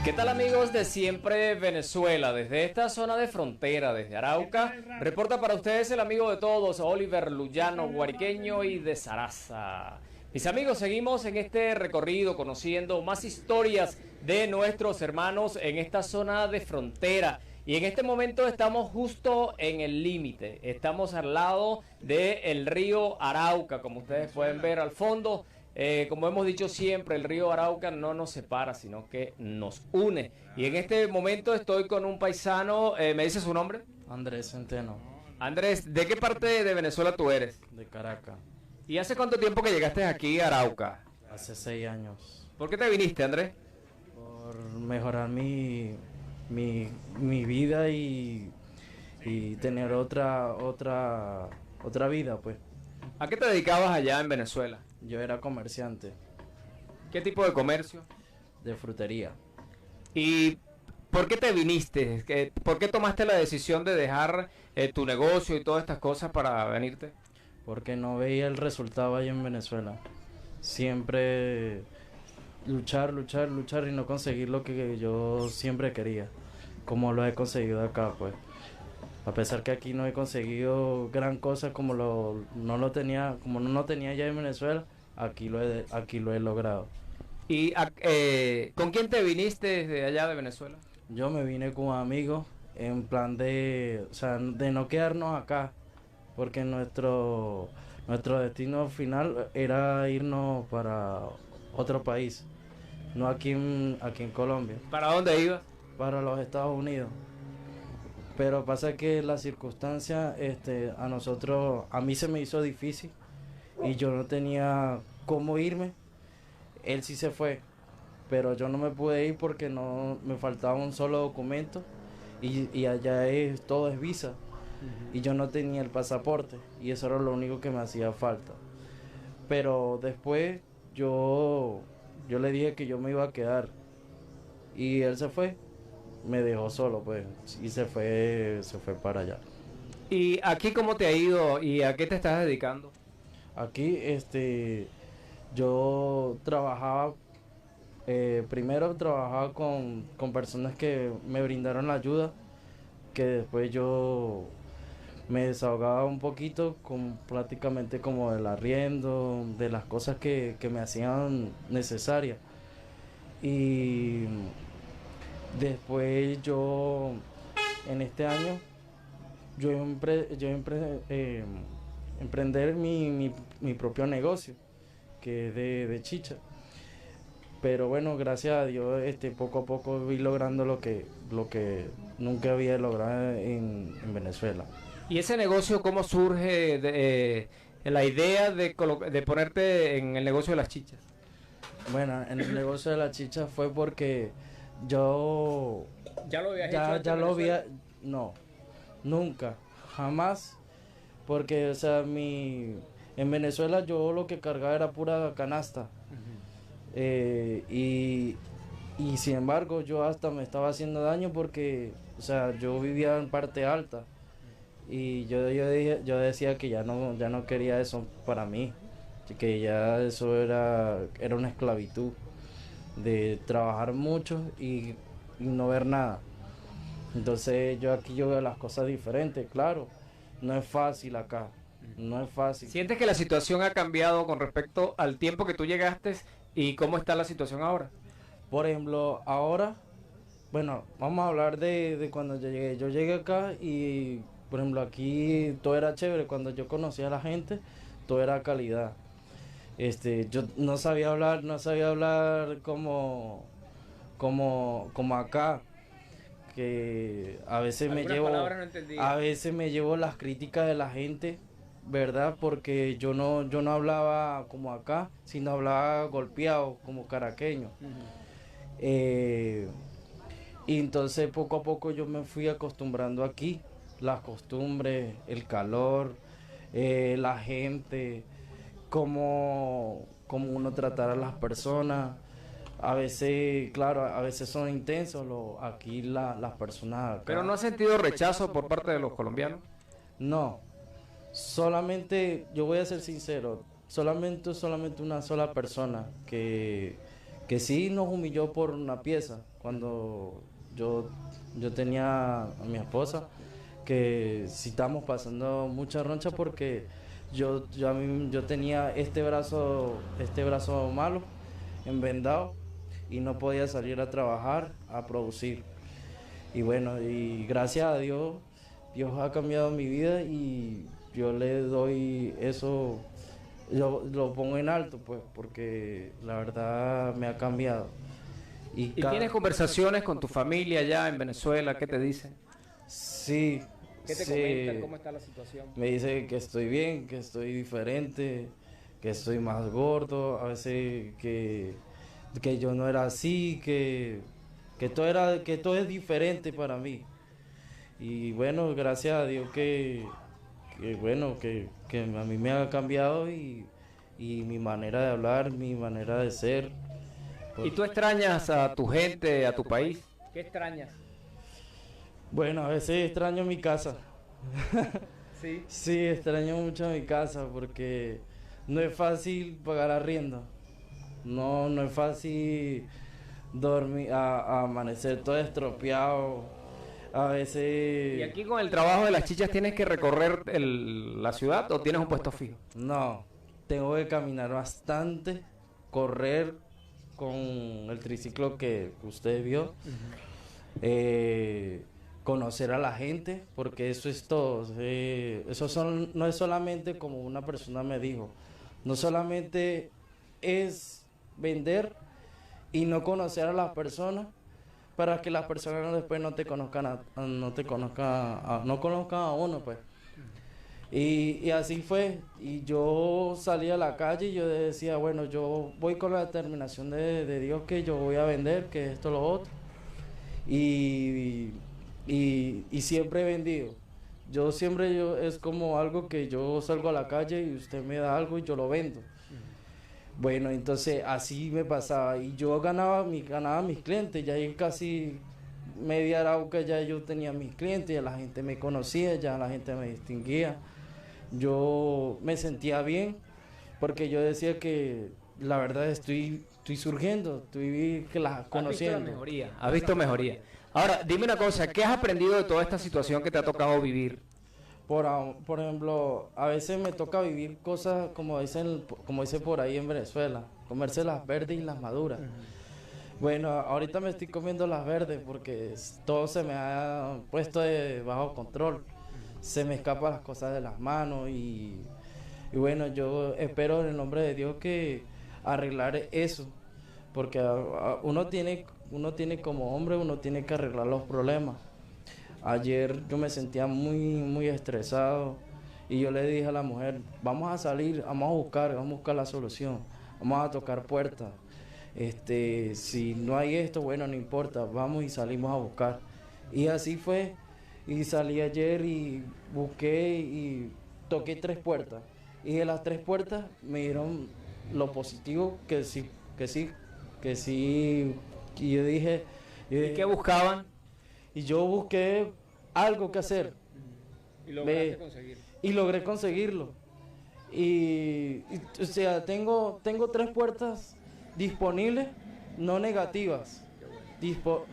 ¿Qué tal, amigos de Siempre Venezuela? Desde esta zona de frontera, desde Arauca, reporta para ustedes el amigo de todos, Oliver Luyano, guariqueño y de Saraza. Mis amigos, seguimos en este recorrido conociendo más historias de nuestros hermanos en esta zona de frontera. Y en este momento estamos justo en el límite. Estamos al lado del río Arauca, como ustedes pueden ver al fondo. Como hemos dicho siempre, el río Arauca no nos separa, sino que nos une. Y en este momento estoy con un paisano. ¿Me dice su nombre? Andrés Centeno. Andrés, ¿de qué parte de Venezuela tú eres? De Caracas. ¿Y hace cuánto tiempo que llegaste aquí a Arauca? Hace 6 años. ¿Por qué te viniste, Andrés? Por mejorar mi vida y tener otra vida, pues. ¿A qué te dedicabas allá en Venezuela? Yo era comerciante ¿Qué tipo de comercio? de frutería. ¿Y por qué te viniste? ¿Por qué tomaste la decisión de dejar tu negocio y todas estas cosas para venirte? Porque no veía el resultado ahí en Venezuela. Siempre luchar y no conseguir lo que yo siempre quería, como lo he conseguido acá, pues. A pesar que aquí no he conseguido gran cosa como no lo tenía ya en Venezuela, aquí lo he logrado. ¿Y con quién te viniste desde allá de Venezuela? Yo me vine con amigos en plan de no quedarnos acá, porque nuestro destino final era irnos para otro país, no aquí en Colombia. ¿Para dónde ibas? Para los Estados Unidos. Pero pasa que la circunstancia a mí se me hizo difícil y yo no tenía cómo irme. Él sí se fue, pero yo no me pude ir porque no me faltaba un solo documento y allá todo es visa. Y yo no tenía el pasaporte y eso era lo único que me hacía falta. Pero después yo le dije que yo me iba a quedar y él se fue. Me dejó solo, pues, y se fue para allá. ¿Y aquí cómo te ha ido y a qué te estás dedicando? Aquí, yo trabajaba, primero trabajaba con personas que me brindaron la ayuda, que después yo me desahogaba un poquito, prácticamente como del arriendo, de las cosas que me hacían necesarias. Y después en este año, emprender mi propio negocio, que es de chicha. Pero bueno, gracias a Dios, poco a poco voy logrando lo que nunca había logrado en Venezuela. ¿Y ese negocio cómo surge la idea de ponerte en el negocio de las chichas? Bueno, en el negocio de las chichas fue porque yo ¿Ya lo habías hecho antes en Venezuela? No, nunca, jamás, porque en Venezuela yo lo que cargaba era pura canasta. Y sin embargo yo hasta me estaba haciendo daño porque, yo vivía en parte alta y yo decía que ya no quería eso para mí, que ya eso era una esclavitud de trabajar mucho y no ver nada. Entonces yo veo las cosas diferentes, claro, no es fácil acá, no es fácil. ¿Sientes que la situación ha cambiado con respecto al tiempo que tú llegaste y cómo está la situación ahora? Por ejemplo, ahora, bueno, vamos a hablar de cuando yo llegué. Yo llegué acá y, por ejemplo, aquí todo era chévere. Cuando yo conocía a la gente, todo era calidad. Yo no sabía hablar como acá, que a veces me llevo las críticas de la gente, ¿verdad? Porque yo no hablaba como acá, sino hablaba golpeado, como caraqueño. Y entonces poco a poco yo me fui acostumbrando aquí, las costumbres, el calor, la gente, cómo uno tratar a las personas. A veces, claro, a veces son intensos aquí las personas acá. ¿Pero no has sentido rechazo por parte de los colombianos? No, solamente, yo voy a ser sincero, solamente una sola persona que sí nos humilló por una pieza cuando yo tenía a mi esposa, que sí estamos pasando mucha roncha porque yo tenía este brazo malo, envendado, y no podía salir a trabajar, a producir. Y bueno, y gracias a Dios, Dios ha cambiado mi vida y yo le doy eso, yo lo pongo en alto, pues, porque la verdad me ha cambiado. ¿Y tienes conversaciones con tu familia allá en Venezuela? ¿Qué te dicen? Sí. ¿Qué te sí, comentan? ¿Cómo está la situación? Me dice que estoy bien, que estoy diferente, que estoy más gordo, a veces que yo no era así, que todo es diferente para mí. Y bueno, gracias a Dios que a mí me ha cambiado y mi manera de hablar, mi manera de ser. ¿Y tú extrañas a tu gente, a tu país? ¿Qué extrañas? Bueno, a veces extraño mi casa. Sí. Sí, extraño mucho mi casa porque no es fácil pagar arriendo. No es fácil dormir, a amanecer todo estropeado. A veces... ¿Y aquí con el trabajo de las chichas tienes que recorrer la ciudad o tienes un puesto fijo? No, tengo que caminar bastante, correr con el triciclo que usted vio, conocer a la gente, porque eso es todo. No es solamente como una persona me dijo, no solamente es vender y no conocer a las personas para que las personas después no conozcan a uno, pues. Y así fue, y yo salí a la calle y yo decía, bueno, yo voy con la determinación de Dios que yo voy a vender, que esto, lo otro, y siempre he vendido. Es como algo que yo salgo a la calle y usted me da algo y yo lo vendo. Bueno, entonces así me pasaba, y yo ganaba mis clientes, ya en casi media Arauca ya yo tenía mis clientes, ya la gente me conocía, ya la gente me distinguía. Yo me sentía bien porque yo decía que la verdad estoy surgiendo, estoy conociendo. ¿Has visto mejoría? Ahora, dime una cosa, ¿qué has aprendido de toda esta situación que te ha tocado vivir? Por ejemplo, a veces me toca vivir cosas como dicen por ahí en Venezuela, comerse las verdes y las maduras. Bueno, ahorita me estoy comiendo las verdes porque todo se me ha puesto bajo control. Se me escapan las cosas de las manos y bueno, yo espero en el nombre de Dios que arreglar eso, porque uno tiene como hombre, uno tiene que arreglar los problemas. Ayer yo me sentía muy estresado y yo le dije a la mujer, vamos a salir, vamos a buscar la solución, vamos a tocar puertas. Si no hay esto, bueno, no importa, vamos y salimos a buscar. Y así fue. Y salí ayer y busqué y toqué 3 puertas. Y de las 3 puertas me dieron lo positivo que sí. Y yo dije... ¿Y qué buscaban? Y yo busqué algo que hacer. Y lograste conseguirlo. Y logré conseguirlo. O sea, tengo 3 puertas disponibles, no negativas.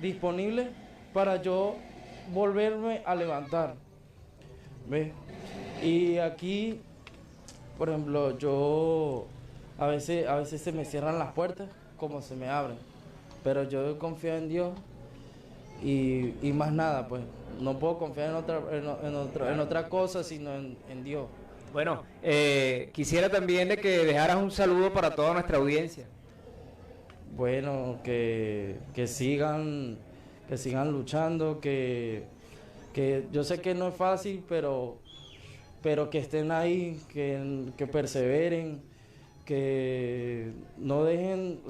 Disponibles para yo volverme a levantar. ¿Ves? Y aquí, por ejemplo, yo a veces se me cierran las puertas como se me abren, pero yo confío en Dios y más nada, pues no puedo confiar en otra cosa sino en Dios. Bueno, quisiera también de que dejaras un saludo para toda nuestra audiencia. Bueno, que sigan luchando, que yo sé que no es fácil, pero que estén ahí, que perseveren, que no dejen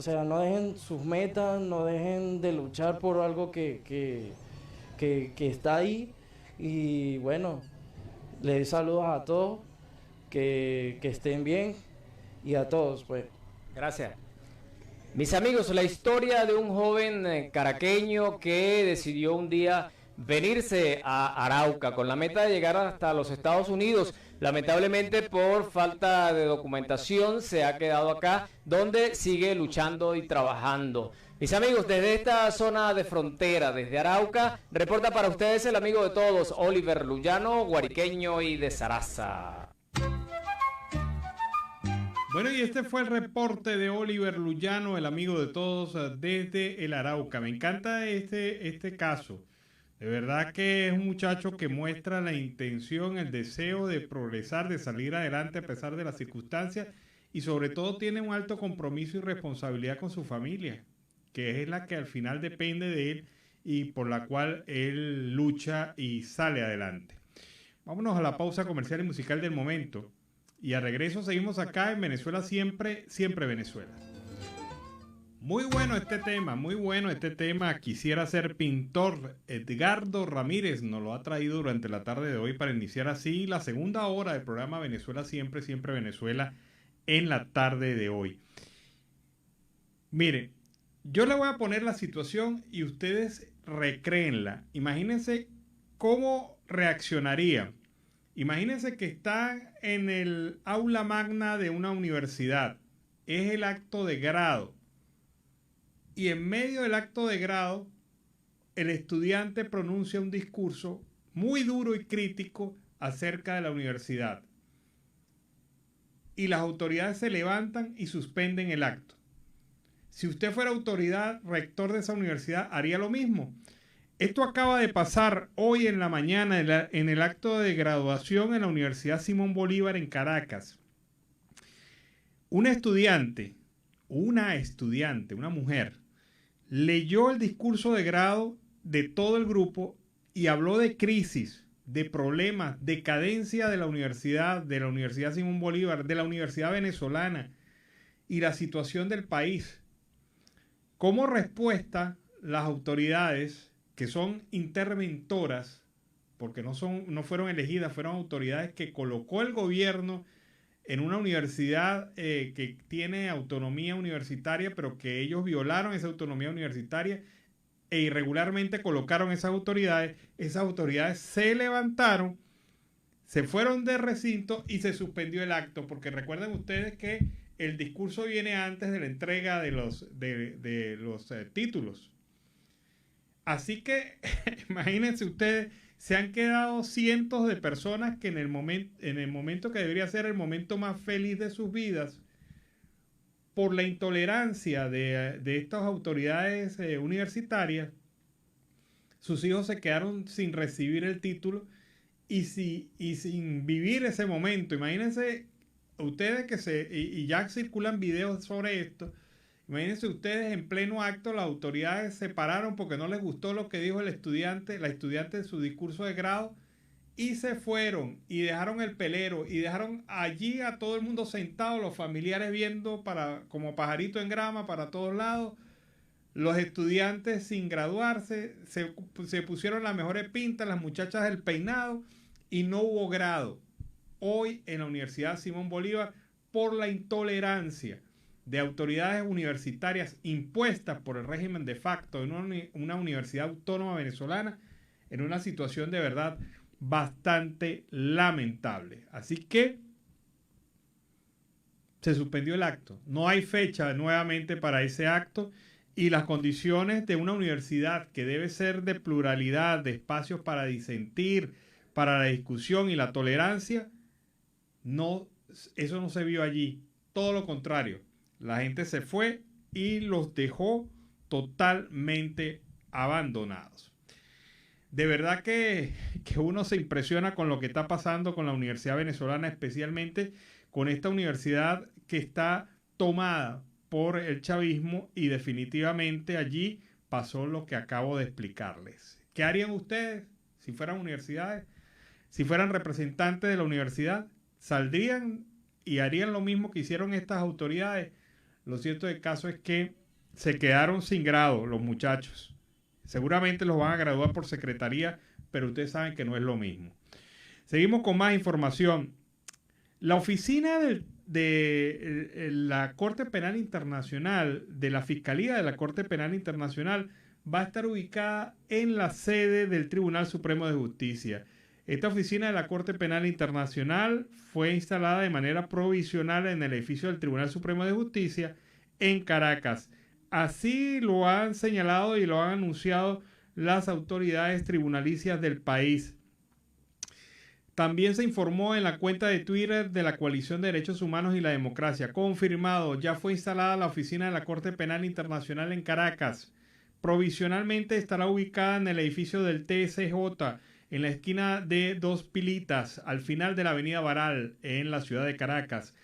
sus metas, no dejen de luchar por algo que está ahí. Y bueno, les doy saludos a todos, que estén bien, y a todos, pues. Gracias. Mis amigos, la historia de un joven caraqueño que decidió un día venirse a Arauca con la meta de llegar hasta los Estados Unidos. Lamentablemente, por falta de documentación, se ha quedado acá, donde sigue luchando y trabajando. Mis amigos, desde esta zona de frontera, desde Arauca, reporta para ustedes el amigo de todos, Oliver Luyano, guariqueño y de Zaraza. Bueno, y este fue el reporte de Oliver Luyano, el amigo de todos, desde el Arauca. Me encanta este caso. De verdad que es un muchacho que muestra la intención, el deseo de progresar, de salir adelante a pesar de las circunstancias, y sobre todo tiene un alto compromiso y responsabilidad con su familia, que es la que al final depende de él y por la cual él lucha y sale adelante. Vámonos a la pausa comercial y musical del momento. Y a regreso seguimos acá en Venezuela Siempre, Siempre Venezuela. Muy bueno este tema, muy bueno este tema. Quisiera ser pintor. Edgardo Ramírez nos lo ha traído durante la tarde de hoy para iniciar así la segunda hora del programa Venezuela Siempre, Siempre Venezuela en la tarde de hoy. Miren, yo le voy a poner la situación y ustedes recréenla. Imagínense cómo reaccionaría. Imagínense que están en el aula magna de una universidad. Es el acto de grado. Y en medio del acto de grado, el estudiante pronuncia un discurso muy duro y crítico acerca de la universidad. Y las autoridades se levantan y suspenden el acto. Si usted fuera autoridad, rector de esa universidad, haría lo mismo. Esto acaba de pasar hoy en la mañana en el acto de graduación en la Universidad Simón Bolívar en Caracas. Una estudiante, una mujer, leyó el discurso de grado de todo el grupo y habló de crisis, de problemas, decadencia de la Universidad Simón Bolívar, de la Universidad Venezolana y la situación del país. Como respuesta, las autoridades, que son interventoras, porque no fueron elegidas, fueron autoridades que colocó el gobierno en una universidad que tiene autonomía universitaria, pero que ellos violaron esa autonomía universitaria e irregularmente colocaron esas autoridades se levantaron, se fueron de recinto y se suspendió el acto, porque recuerden ustedes que el discurso viene antes de la entrega de los títulos. Así que imagínense ustedes, se han quedado cientos de personas que en el momento que debería ser el momento más feliz de sus vidas, por la intolerancia de estas autoridades universitarias, sus hijos se quedaron sin recibir el título y sin vivir ese momento. Imagínense ustedes y ya circulan videos sobre esto. Imagínense ustedes, en pleno acto, las autoridades se pararon porque no les gustó lo que dijo la estudiante de su discurso de grado, y se fueron y dejaron el pelero y dejaron allí a todo el mundo sentado, los familiares viendo como pajarito en grama para todos lados, los estudiantes sin graduarse, se pusieron las mejores pintas, las muchachas del peinado, y no hubo grado hoy en la Universidad Simón Bolívar por la intolerancia de autoridades universitarias impuestas por el régimen de facto en una universidad autónoma venezolana, en una situación de verdad bastante lamentable. Así que se suspendió el acto. No hay fecha nuevamente para ese acto, y las condiciones de una universidad que debe ser de pluralidad, de espacios para disentir, para la discusión y la tolerancia, eso no se vio allí. Todo lo contrario. La gente se fue y los dejó totalmente abandonados. De verdad que uno se impresiona con lo que está pasando con la Universidad Venezolana, especialmente con esta universidad que está tomada por el chavismo, y definitivamente allí pasó lo que acabo de explicarles. ¿Qué harían ustedes si fueran universidades? Si fueran representantes de la universidad, ¿saldrían y harían lo mismo que hicieron estas autoridades? Lo cierto del caso es que se quedaron sin grado los muchachos. Seguramente los van a graduar por secretaría, pero ustedes saben que no es lo mismo. Seguimos con más información. La oficina de la Corte Penal Internacional, de la Fiscalía de la Corte Penal Internacional, va a estar ubicada en la sede del Tribunal Supremo de Justicia. Esta oficina de la Corte Penal Internacional fue instalada de manera provisional en el edificio del Tribunal Supremo de Justicia en Caracas. Así lo han señalado y lo han anunciado las autoridades tribunalicias del país. También se informó en la cuenta de Twitter de la Coalición de Derechos Humanos y la Democracia. Confirmado, ya fue instalada la oficina de la Corte Penal Internacional en Caracas. Provisionalmente estará ubicada en el edificio del TSJ, en la esquina de Dos Pilitas, al final de la avenida Baral, en la ciudad de Caracas.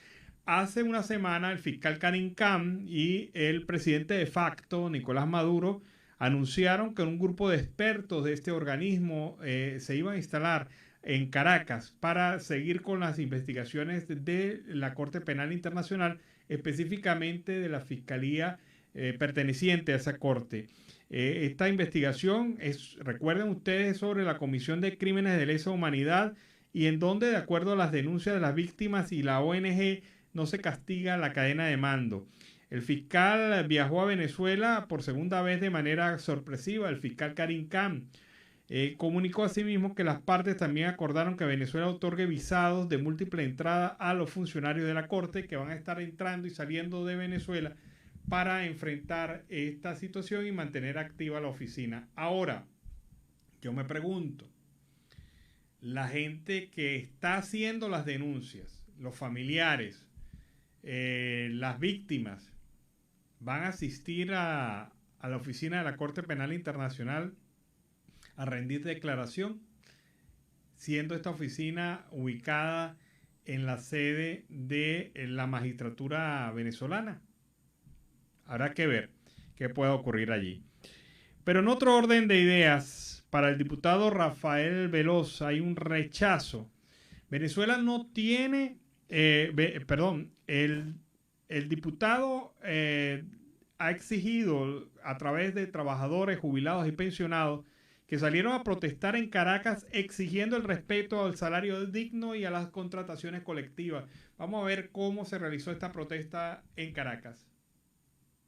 Hace una semana, el fiscal Karim Khan y el presidente de facto, Nicolás Maduro, anunciaron que un grupo de expertos de este organismo se iban a instalar en Caracas para seguir con las investigaciones de la Corte Penal Internacional, específicamente de la Fiscalía perteneciente a esa corte. Esta investigación recuerden ustedes, sobre la comisión de crímenes de lesa humanidad, y en donde, de acuerdo a las denuncias de las víctimas y la ONG, no se castiga la cadena de mando. El fiscal viajó a Venezuela por segunda vez de manera sorpresiva. El fiscal Karim Khan comunicó asimismo que las partes también acordaron que Venezuela otorgue visados de múltiple entrada a los funcionarios de la Corte que van a estar entrando y saliendo de Venezuela para enfrentar esta situación y mantener activa la oficina. Ahora, yo me pregunto, la gente que está haciendo las denuncias, los familiares, las víctimas, ¿van a asistir a la oficina de la Corte Penal Internacional a rendir declaración, siendo esta oficina ubicada en la sede de la magistratura venezolana? Habrá que ver qué puede ocurrir allí. Pero en otro orden de ideas, para el diputado Rafael Veloz hay un rechazo. Venezuela no tiene, el diputado ha exigido a través de trabajadores, jubilados y pensionados que salieron a protestar en Caracas exigiendo el respeto al salario digno y a las contrataciones colectivas. Vamos a ver cómo se realizó esta protesta en Caracas.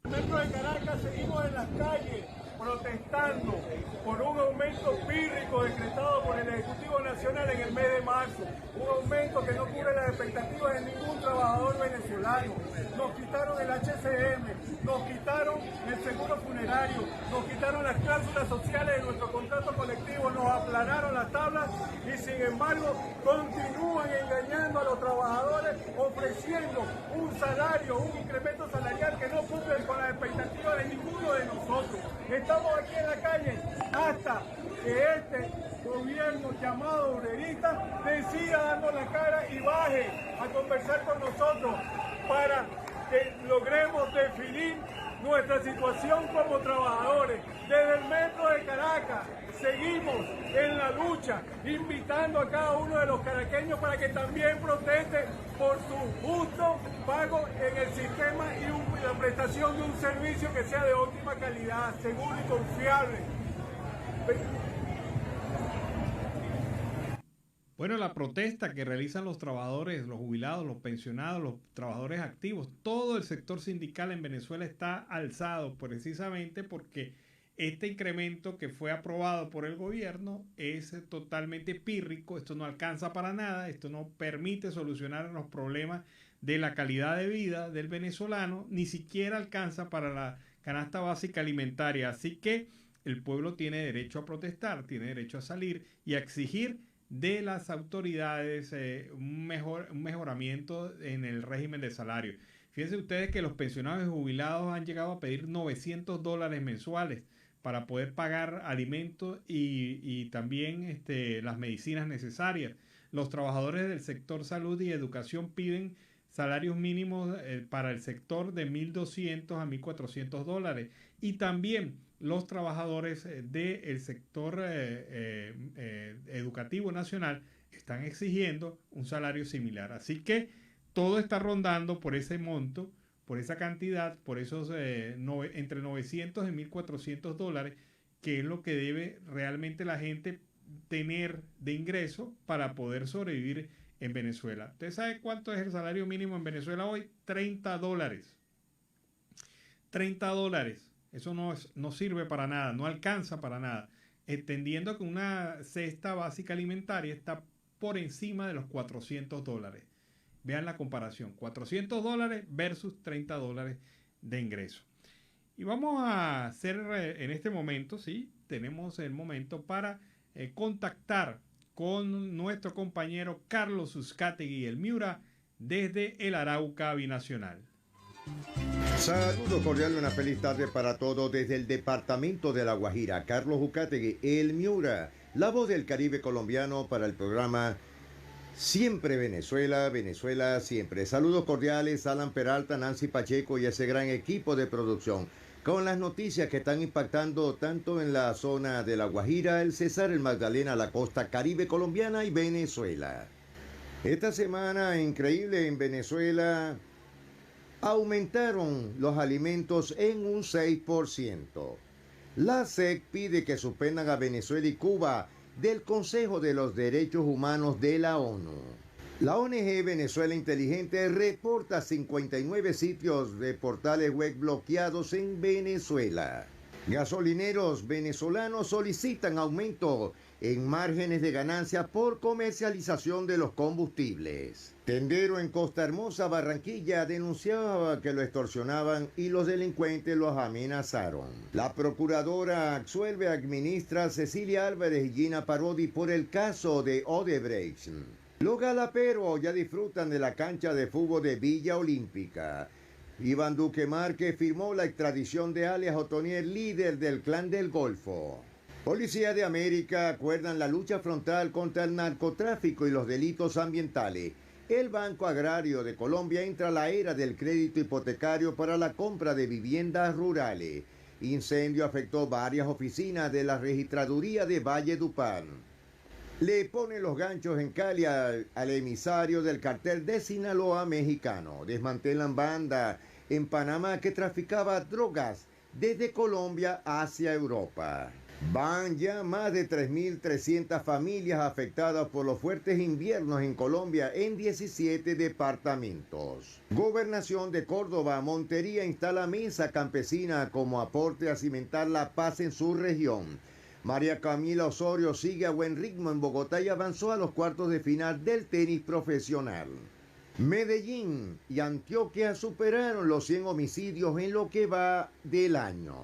En el centro de Caracas seguimos en las calles protestando por un aumento pírrico decretado por el Ejecutivo Nacional en el mes de marzo. Un aumento que no cubre las expectativas de ningún trabajador venezolano. Nos quitaron el HCM, nos quitaron el seguro funerario, nos quitaron las cláusulas sociales de nuestro contrato colectivo, nos aplanaron las tablas y sin embargo continúan engañando a los trabajadores ofreciendo un salario, un incremento salarial que no cumple con las expectativas de ninguno de nosotros. Estamos aquí en la calle hasta que este gobierno llamado obrerista decida darnos la cara y baje a conversar con nosotros para que logremos definir nuestra situación como trabajadores. Desde el metro de Caracas seguimos en la lucha, invitando a cada uno de los caraqueños para que también proteste por su justo pago en el sistema y la prestación de un servicio que sea de óptima calidad, seguro y confiable. Bueno, la protesta que realizan los trabajadores, los jubilados, los pensionados, los trabajadores activos, todo el sector sindical en Venezuela está alzado precisamente porque este incremento que fue aprobado por el gobierno es totalmente pírrico. Esto no alcanza para nada, esto no permite solucionar los problemas de la calidad de vida del venezolano, ni siquiera alcanza para la canasta básica alimentaria. Así que el pueblo tiene derecho a protestar, tiene derecho a salir y a exigir de las autoridades un mejoramiento en el régimen de salario. Fíjense ustedes que los pensionados y jubilados han llegado a pedir $900 mensuales para poder pagar alimentos y también las medicinas necesarias. Los trabajadores del sector salud y educación piden salarios mínimos para el sector de $1.200 a $1.400. Y también los trabajadores del sector educativo nacional están exigiendo un salario similar. Así que todo está rondando por ese monto, por esa cantidad, por esos entre $900 y $1.400, que es lo que debe realmente la gente tener de ingreso para poder sobrevivir en Venezuela. ¿Usted sabe cuánto es el salario mínimo en Venezuela hoy? $30. $30. Eso no sirve para nada, no alcanza para nada. Entendiendo que una cesta básica alimentaria está por encima de los $400. Vean la comparación, $400 versus $30 de ingreso. Y vamos a hacer en este momento, sí, tenemos el momento para contactar con nuestro compañero Carlos Uzcategui, el Miura, desde el Arauca Binacional. Saludos cordiales, una feliz tarde para todos desde el departamento de La Guajira. Carlos Uzcategui, el Miura, la voz del Caribe colombiano para el programa Siempre Venezuela, Venezuela Siempre. Saludos cordiales a Alan Peralta, Nancy Pacheco y ese gran equipo de producción, con las noticias que están impactando tanto en la zona de La Guajira, el Cesar, el Magdalena, la costa Caribe colombiana y Venezuela. Esta semana increíble en Venezuela, aumentaron los alimentos en un 6%. La SEC pide que suspendan a Venezuela y Cuba del Consejo de los Derechos Humanos de la ONU. La ONG Venezuela Inteligente reporta 59 sitios de portales web bloqueados en Venezuela. Gasolineros venezolanos solicitan aumento en márgenes de ganancia por comercialización de los combustibles. Tendero en Costa Hermosa, Barranquilla, denunciaba que lo extorsionaban y los delincuentes los amenazaron. La procuradora absuelve a ministras Cecilia Álvarez y Gina Parodi por el caso de Odebrecht. Los galaperos ya disfrutan de la cancha de fútbol de Villa Olímpica. Iván Duque Márquez firmó la extradición de alias Otoniel, líder del Clan del Golfo. Policía de América acuerdan la lucha frontal contra el narcotráfico y los delitos ambientales. El Banco Agrario de Colombia entra a la era del crédito hipotecario para la compra de viviendas rurales. Incendio afectó varias oficinas de la registraduría de Valledupar. Le ponen los ganchos en Cali al emisario del cartel de Sinaloa mexicano. Desmantelan banda en Panamá que traficaba drogas desde Colombia hacia Europa. Van ya más de 3.300 familias afectadas por los fuertes inviernos en Colombia en 17 departamentos. Gobernación de Córdoba, Montería instala mesa campesina como aporte a cimentar la paz en su región. María Camila Osorio sigue a buen ritmo en Bogotá y avanzó a los cuartos de final del tenis profesional. Medellín y Antioquia superaron los 100 homicidios en lo que va del año.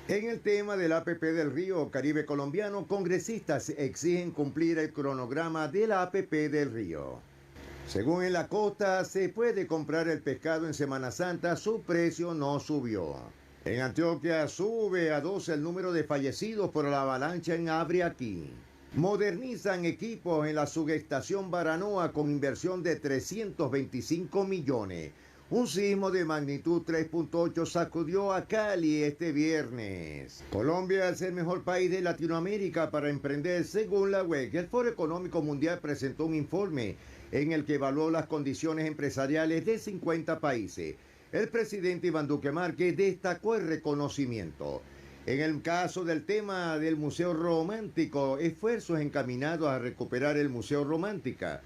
En el tema del APP del Río Caribe colombiano, congresistas exigen cumplir el cronograma del APP del Río. Según en la costa, se puede comprar el pescado en Semana Santa, su precio no subió. En Antioquia sube a 12 el número de fallecidos por la avalancha en Abriaquí. Modernizan equipos en la subestación Baranoa con inversión de 325 millones. Un sismo de magnitud 3.8 sacudió a Cali este viernes. Colombia es el mejor país de Latinoamérica para emprender según la UEC. El Foro Económico Mundial presentó un informe en el que evaluó las condiciones empresariales de 50 países. El presidente Iván Duque Márquez destacó el reconocimiento. En el caso del tema del Museo Romántico, esfuerzos encaminados a recuperar el Museo Romántica.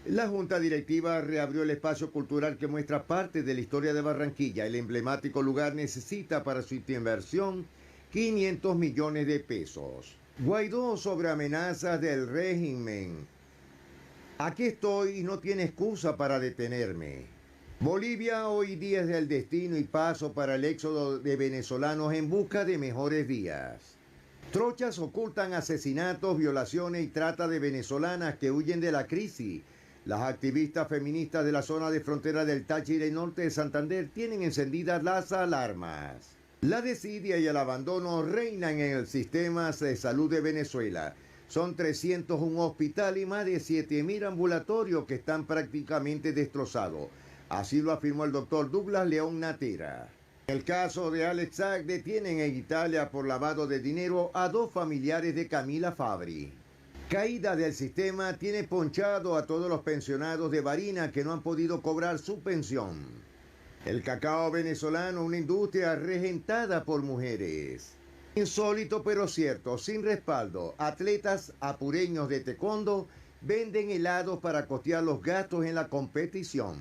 La Junta Directiva reabrió el espacio cultural que muestra parte de la historia de Barranquilla. El emblemático lugar necesita para su inversión 500 millones de pesos. Guaidó sobre amenazas del régimen. Aquí estoy y no tiene excusa para detenerme. Bolivia hoy día es el destino y paso para el éxodo de venezolanos en busca de mejores días. Trochas ocultan asesinatos, violaciones y trata de venezolanas que huyen de la crisis. Las activistas feministas de la zona de frontera del Táchira y norte de Santander tienen encendidas las alarmas. La desidia y el abandono reinan en el sistema de salud de Venezuela. Son 301 hospitales y más de 7.000 ambulatorios que están prácticamente destrozados. Así lo afirmó el doctor Douglas León Natera. En el caso de Alex Sack, detienen en Italia por lavado de dinero a 2 familiares de Camila Fabri. Caída del sistema tiene ponchado a todos los pensionados de Barinas que no han podido cobrar su pensión. El cacao venezolano, una industria regentada por mujeres. Insólito pero cierto, sin respaldo, atletas apureños de taekwondo venden helados para costear los gastos en la competición.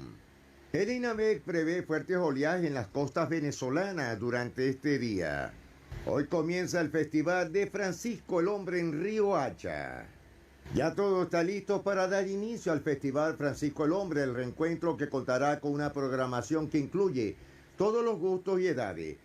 El INAMEC prevé fuertes oleajes en las costas venezolanas durante este día. Hoy comienza el Festival de Francisco el Hombre en Río Hacha. Ya todo está listo para dar inicio al Festival Francisco el Hombre, el reencuentro que contará con una programación que incluye todos los gustos y edades.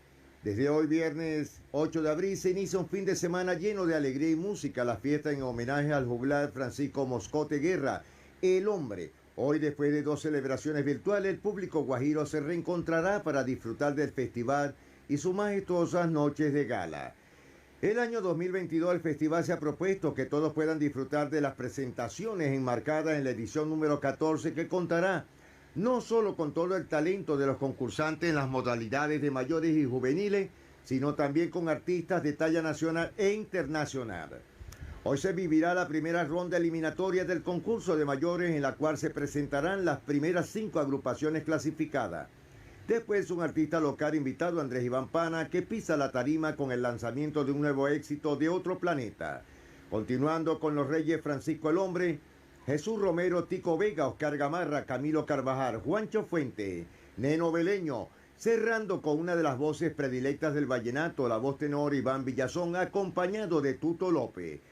Desde hoy viernes 8 de abril se inicia un fin de semana lleno de alegría y música, la fiesta en homenaje al juglar Francisco Moscote Guerra, el hombre. Hoy, después de 2 celebraciones virtuales, el público guajiro se reencontrará para disfrutar del festival y sus majestuosas noches de gala. El año 2022 el festival se ha propuesto que todos puedan disfrutar de las presentaciones enmarcadas en la edición número 14, que contará no solo con todo el talento de los concursantes en las modalidades de mayores y juveniles, sino también con artistas de talla nacional e internacional. Hoy se vivirá la primera ronda eliminatoria del concurso de mayores, en la cual se presentarán las primeras 5 agrupaciones clasificadas. Después, un artista local invitado, Andrés Iván Pana, que pisa la tarima con el lanzamiento de un nuevo éxito de Otro Planeta. Continuando con los Reyes Francisco el Hombre, Jesús Romero, Tico Vega, Oscar Gamarra, Camilo Carvajal, Juancho Fuente, Neno Beleño, cerrando con una de las voces predilectas del vallenato, la voz tenor Iván Villazón, acompañado de Tuto López.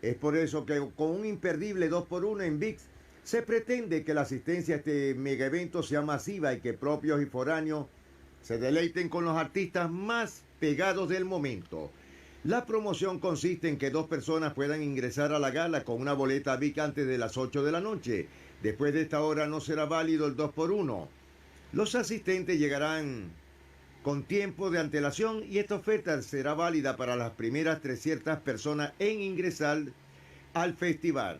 Es por eso que con un imperdible 2x1 en VIX, se pretende que la asistencia a este mega evento sea masiva y que propios y foráneos se deleiten con los artistas más pegados del momento. La promoción consiste en que 2 personas puedan ingresar a la gala con una boleta VIC antes de las 8 de la noche. Después de esta hora no será válido el 2x1. Los asistentes llegarán con tiempo de antelación y esta oferta será válida para las primeras 300 personas en ingresar al festival.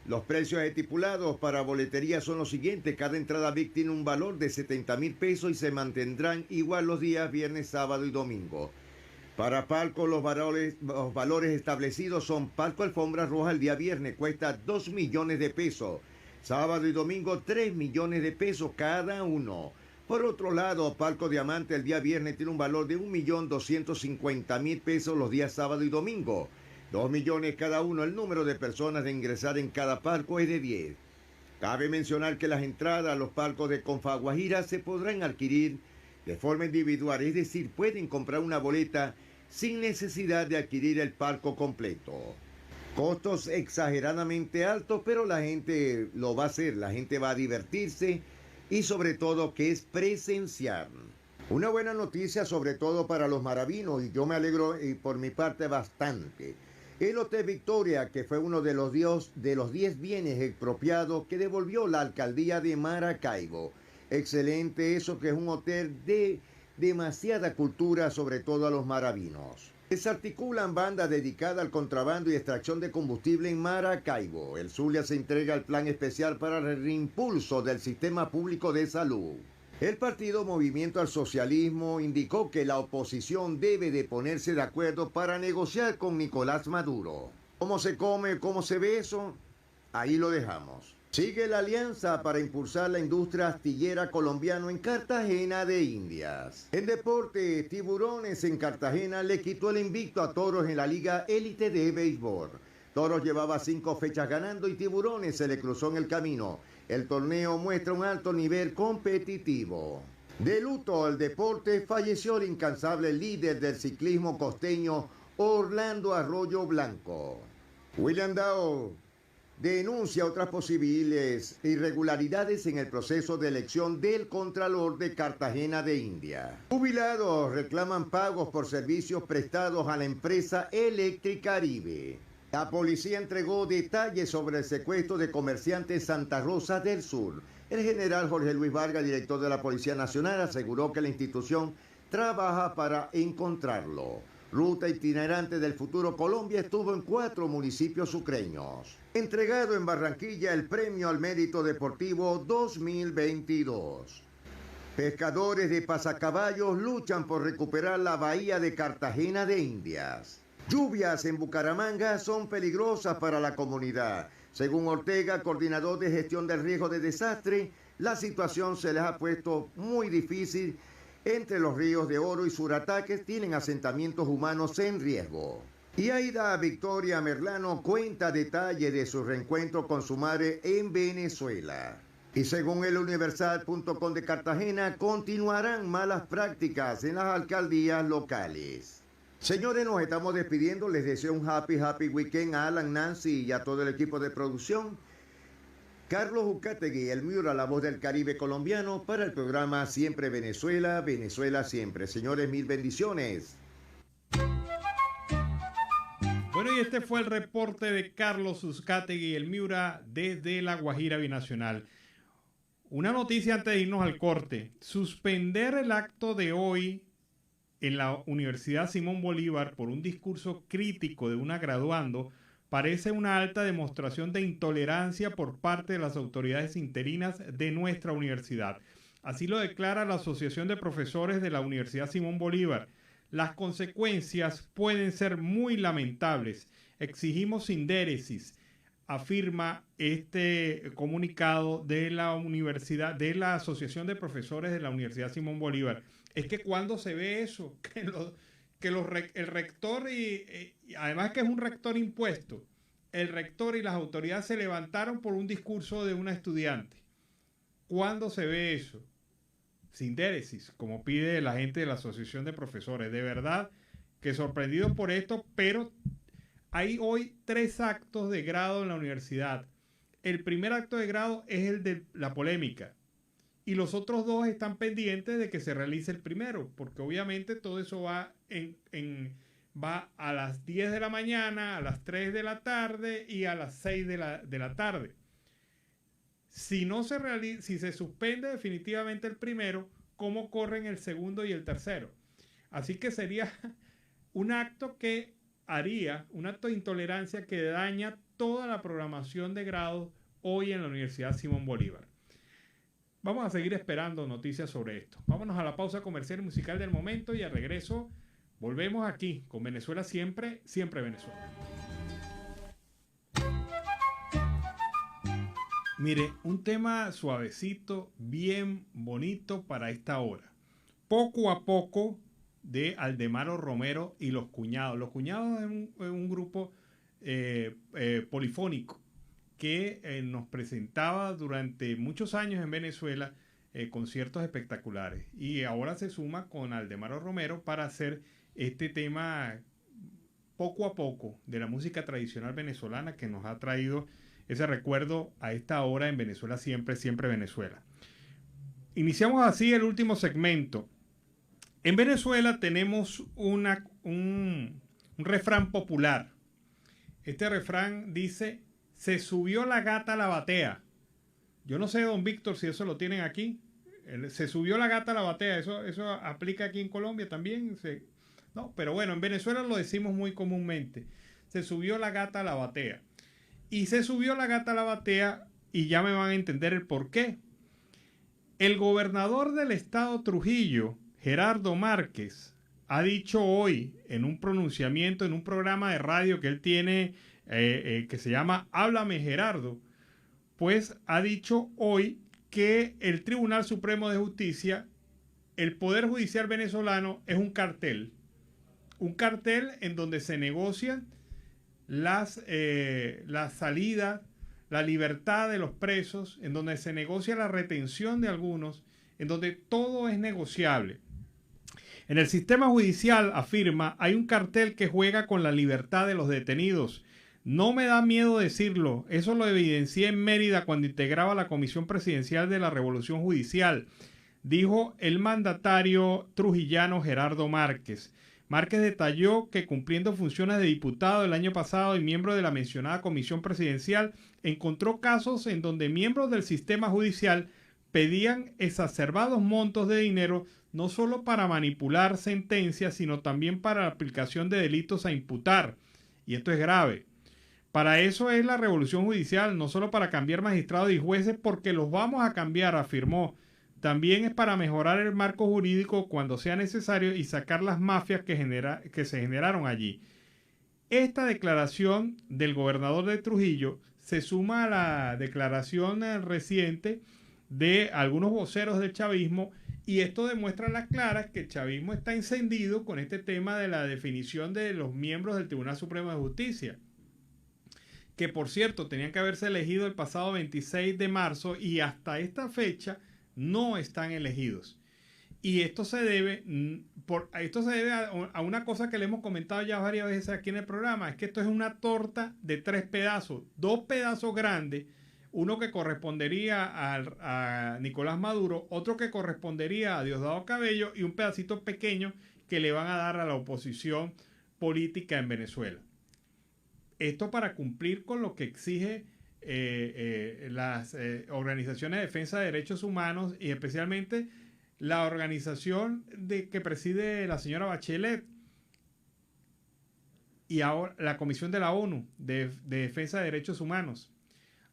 Los precios estipulados para boletería son los siguientes. Cada entrada VIC tiene un valor de 70.000 pesos y se mantendrán igual los días viernes, sábado y domingo. Para palco, los valores establecidos son: palco alfombra roja el día viernes cuesta 2 millones de pesos. Sábado y domingo 3 millones de pesos cada uno. Por otro lado, palco diamante el día viernes tiene un valor de 1.250.000 pesos los días sábado y domingo. 2 millones cada uno. El número de personas de ingresar en cada palco es de 10. Cabe mencionar que las entradas a los palcos de Confaguajira se podrán adquirir de forma individual, es decir, pueden comprar una boleta sin necesidad de adquirir el palco completo. Costos exageradamente altos, pero la gente lo va a hacer, la gente va a divertirse y sobre todo que es presencial. Una buena noticia sobre todo para los maravinos, y yo me alegro y por mi parte bastante. El Hotel Victoria, que fue uno de los 10 bienes expropiados que devolvió la alcaldía de Maracaibo. Excelente eso, que es un hotel de demasiada cultura, sobre todo a los maravinos. Se articulan bandas dedicadas al contrabando y extracción de combustible en Maracaibo. El Zulia se entrega al plan especial para el reimpulso del sistema público de salud. El partido Movimiento al Socialismo indicó que la oposición debe de ponerse de acuerdo para negociar con Nicolás Maduro. ¿Cómo se come, cómo se ve eso? Ahí lo dejamos. Sigue la alianza para impulsar la industria astillera colombiana en Cartagena de Indias. En deporte, Tiburones en Cartagena le quitó el invicto a Toros en la Liga Élite de Béisbol. Toros llevaba 5 fechas ganando y Tiburones se le cruzó en el camino. El torneo muestra un alto nivel competitivo. De luto al deporte, falleció el incansable líder del ciclismo costeño, Orlando Arroyo Blanco. William Dow denuncia otras posibles irregularidades en el proceso de elección del Contralor de Cartagena de India. Jubilados reclaman pagos por servicios prestados a la empresa Electricaribe. La policía entregó detalles sobre el secuestro de comerciantes Santa Rosa del Sur. El general Jorge Luis Vargas, director de la Policía Nacional, aseguró que la institución trabaja para encontrarlo. Ruta itinerante del futuro Colombia estuvo en 4 municipios sucreños. Entregado en Barranquilla el Premio al Mérito Deportivo 2022. Pescadores de pasacaballos luchan por recuperar la bahía de Cartagena de Indias. Lluvias en Bucaramanga son peligrosas para la comunidad. Según Ortega, coordinador de gestión del riesgo de desastre, la situación se les ha puesto muy difícil. Entre los ríos de Oro y Surataques tienen asentamientos humanos en riesgo. Y Aida Victoria Merlano cuenta detalles de su reencuentro con su madre en Venezuela. Y según el Universal.com de Cartagena, continuarán malas prácticas en las alcaldías locales. Señores, nos estamos despidiendo. Les deseo un happy weekend a Alan, Nancy y a todo el equipo de producción. Carlos Ucategui, el Miura, la voz del Caribe colombiano, para el programa Siempre Venezuela, Venezuela Siempre. Señores, mil bendiciones. Bueno, y este fue el reporte de Carlos Uzcategui, el Miura, desde La Guajira Binacional. Una noticia antes de irnos al corte. Suspender el acto de hoy en la Universidad Simón Bolívar por un discurso crítico de una graduando parece una alta demostración de intolerancia por parte de las autoridades interinas de nuestra universidad. Así lo declara la Asociación de Profesores de la Universidad Simón Bolívar. Las consecuencias pueden ser muy lamentables. Exigimos sindéresis, afirma este comunicado de la universidad, de la Asociación de Profesores de la Universidad Simón Bolívar. Es que cuando se ve eso, el rector y además que es un rector impuesto, el rector y las autoridades se levantaron por un discurso de una estudiante. ¿Cuándo se ve eso? Sindéresis, como pide la gente de la Asociación de Profesores. De verdad que sorprendido por esto, pero hay hoy 3 actos de grado en la universidad. El primer acto de grado es el de la polémica y los otros 2 están pendientes de que se realice el primero, porque obviamente todo eso va va a las 10 de la mañana, a las 3 de la tarde y a las 6 de la tarde. Si se suspende definitivamente el primero, ¿cómo corren el segundo y el tercero? Así que sería un acto que haría, un acto de intolerancia que daña toda la programación de grado hoy en la Universidad Simón Bolívar. Vamos a seguir esperando noticias sobre esto. Vámonos a la pausa comercial y musical del momento y al regreso volvemos aquí con Venezuela Siempre, Siempre Venezuela. Mire, un tema suavecito, bien bonito para esta hora. Poco a poco, de Aldemaro Romero y Los Cuñados. Los Cuñados es un grupo polifónico que nos presentaba durante muchos años en Venezuela conciertos espectaculares. Y ahora se suma con Aldemaro Romero para hacer este tema poco a poco de la música tradicional venezolana que nos ha traído ese recuerdo a esta hora en Venezuela Siempre, Siempre Venezuela. Iniciamos así el último segmento. En Venezuela tenemos un refrán popular. Este refrán dice: se subió la gata a la batea. Yo no sé, don Víctor, si eso lo tienen aquí. Se subió la gata a la batea. Eso aplica aquí en Colombia también. No, pero bueno, en Venezuela lo decimos muy comúnmente. Se subió la gata a la batea. Y se subió la gata a la batea y ya me van a entender el por qué. El gobernador del estado Trujillo, Gerardo Márquez, ha dicho hoy en un pronunciamiento, en un programa de radio que él tiene, que se llama Háblame Gerardo, pues ha dicho hoy que el Tribunal Supremo de Justicia, el Poder Judicial venezolano, es un cartel en donde se negocian la salida, la libertad de los presos, en donde se negocia la retención de algunos, en donde todo es negociable. En el sistema judicial, afirma, hay un cartel que juega con la libertad de los detenidos. No me da miedo decirlo, eso lo evidencié en Mérida cuando integraba la Comisión Presidencial de la Revolución Judicial, dijo el mandatario trujillano Gerardo Márquez. Márquez detalló que cumpliendo funciones de diputado el año pasado y miembro de la mencionada comisión presidencial, encontró casos en donde miembros del sistema judicial pedían exacerbados montos de dinero no solo para manipular sentencias, sino también para la aplicación de delitos a imputar. Y esto es grave. Para eso es la revolución judicial, no solo para cambiar magistrados y jueces, porque los vamos a cambiar, afirmó. También es para mejorar el marco jurídico cuando sea necesario y sacar las mafias que se generaron allí. Esta declaración del gobernador de Trujillo se suma a la declaración reciente de algunos voceros del chavismo, y esto demuestra a las claras que el chavismo está encendido con este tema de la definición de los miembros del Tribunal Supremo de Justicia. que por cierto tenían que haberse elegido el pasado 26 de marzo y hasta esta fecha no están elegidos. Y esto se debe, a una cosa que le hemos comentado ya varias veces aquí en el programa, es que esto es una torta de 3 pedazos, 2 pedazos grandes, uno que correspondería a Nicolás Maduro, otro que correspondería a Diosdado Cabello y un pedacito pequeño que le van a dar a la oposición política en Venezuela. Esto para cumplir con lo que exige las organizaciones de defensa de derechos humanos y especialmente la organización que preside la señora Bachelet y ahora la Comisión de la ONU de Defensa de Derechos Humanos.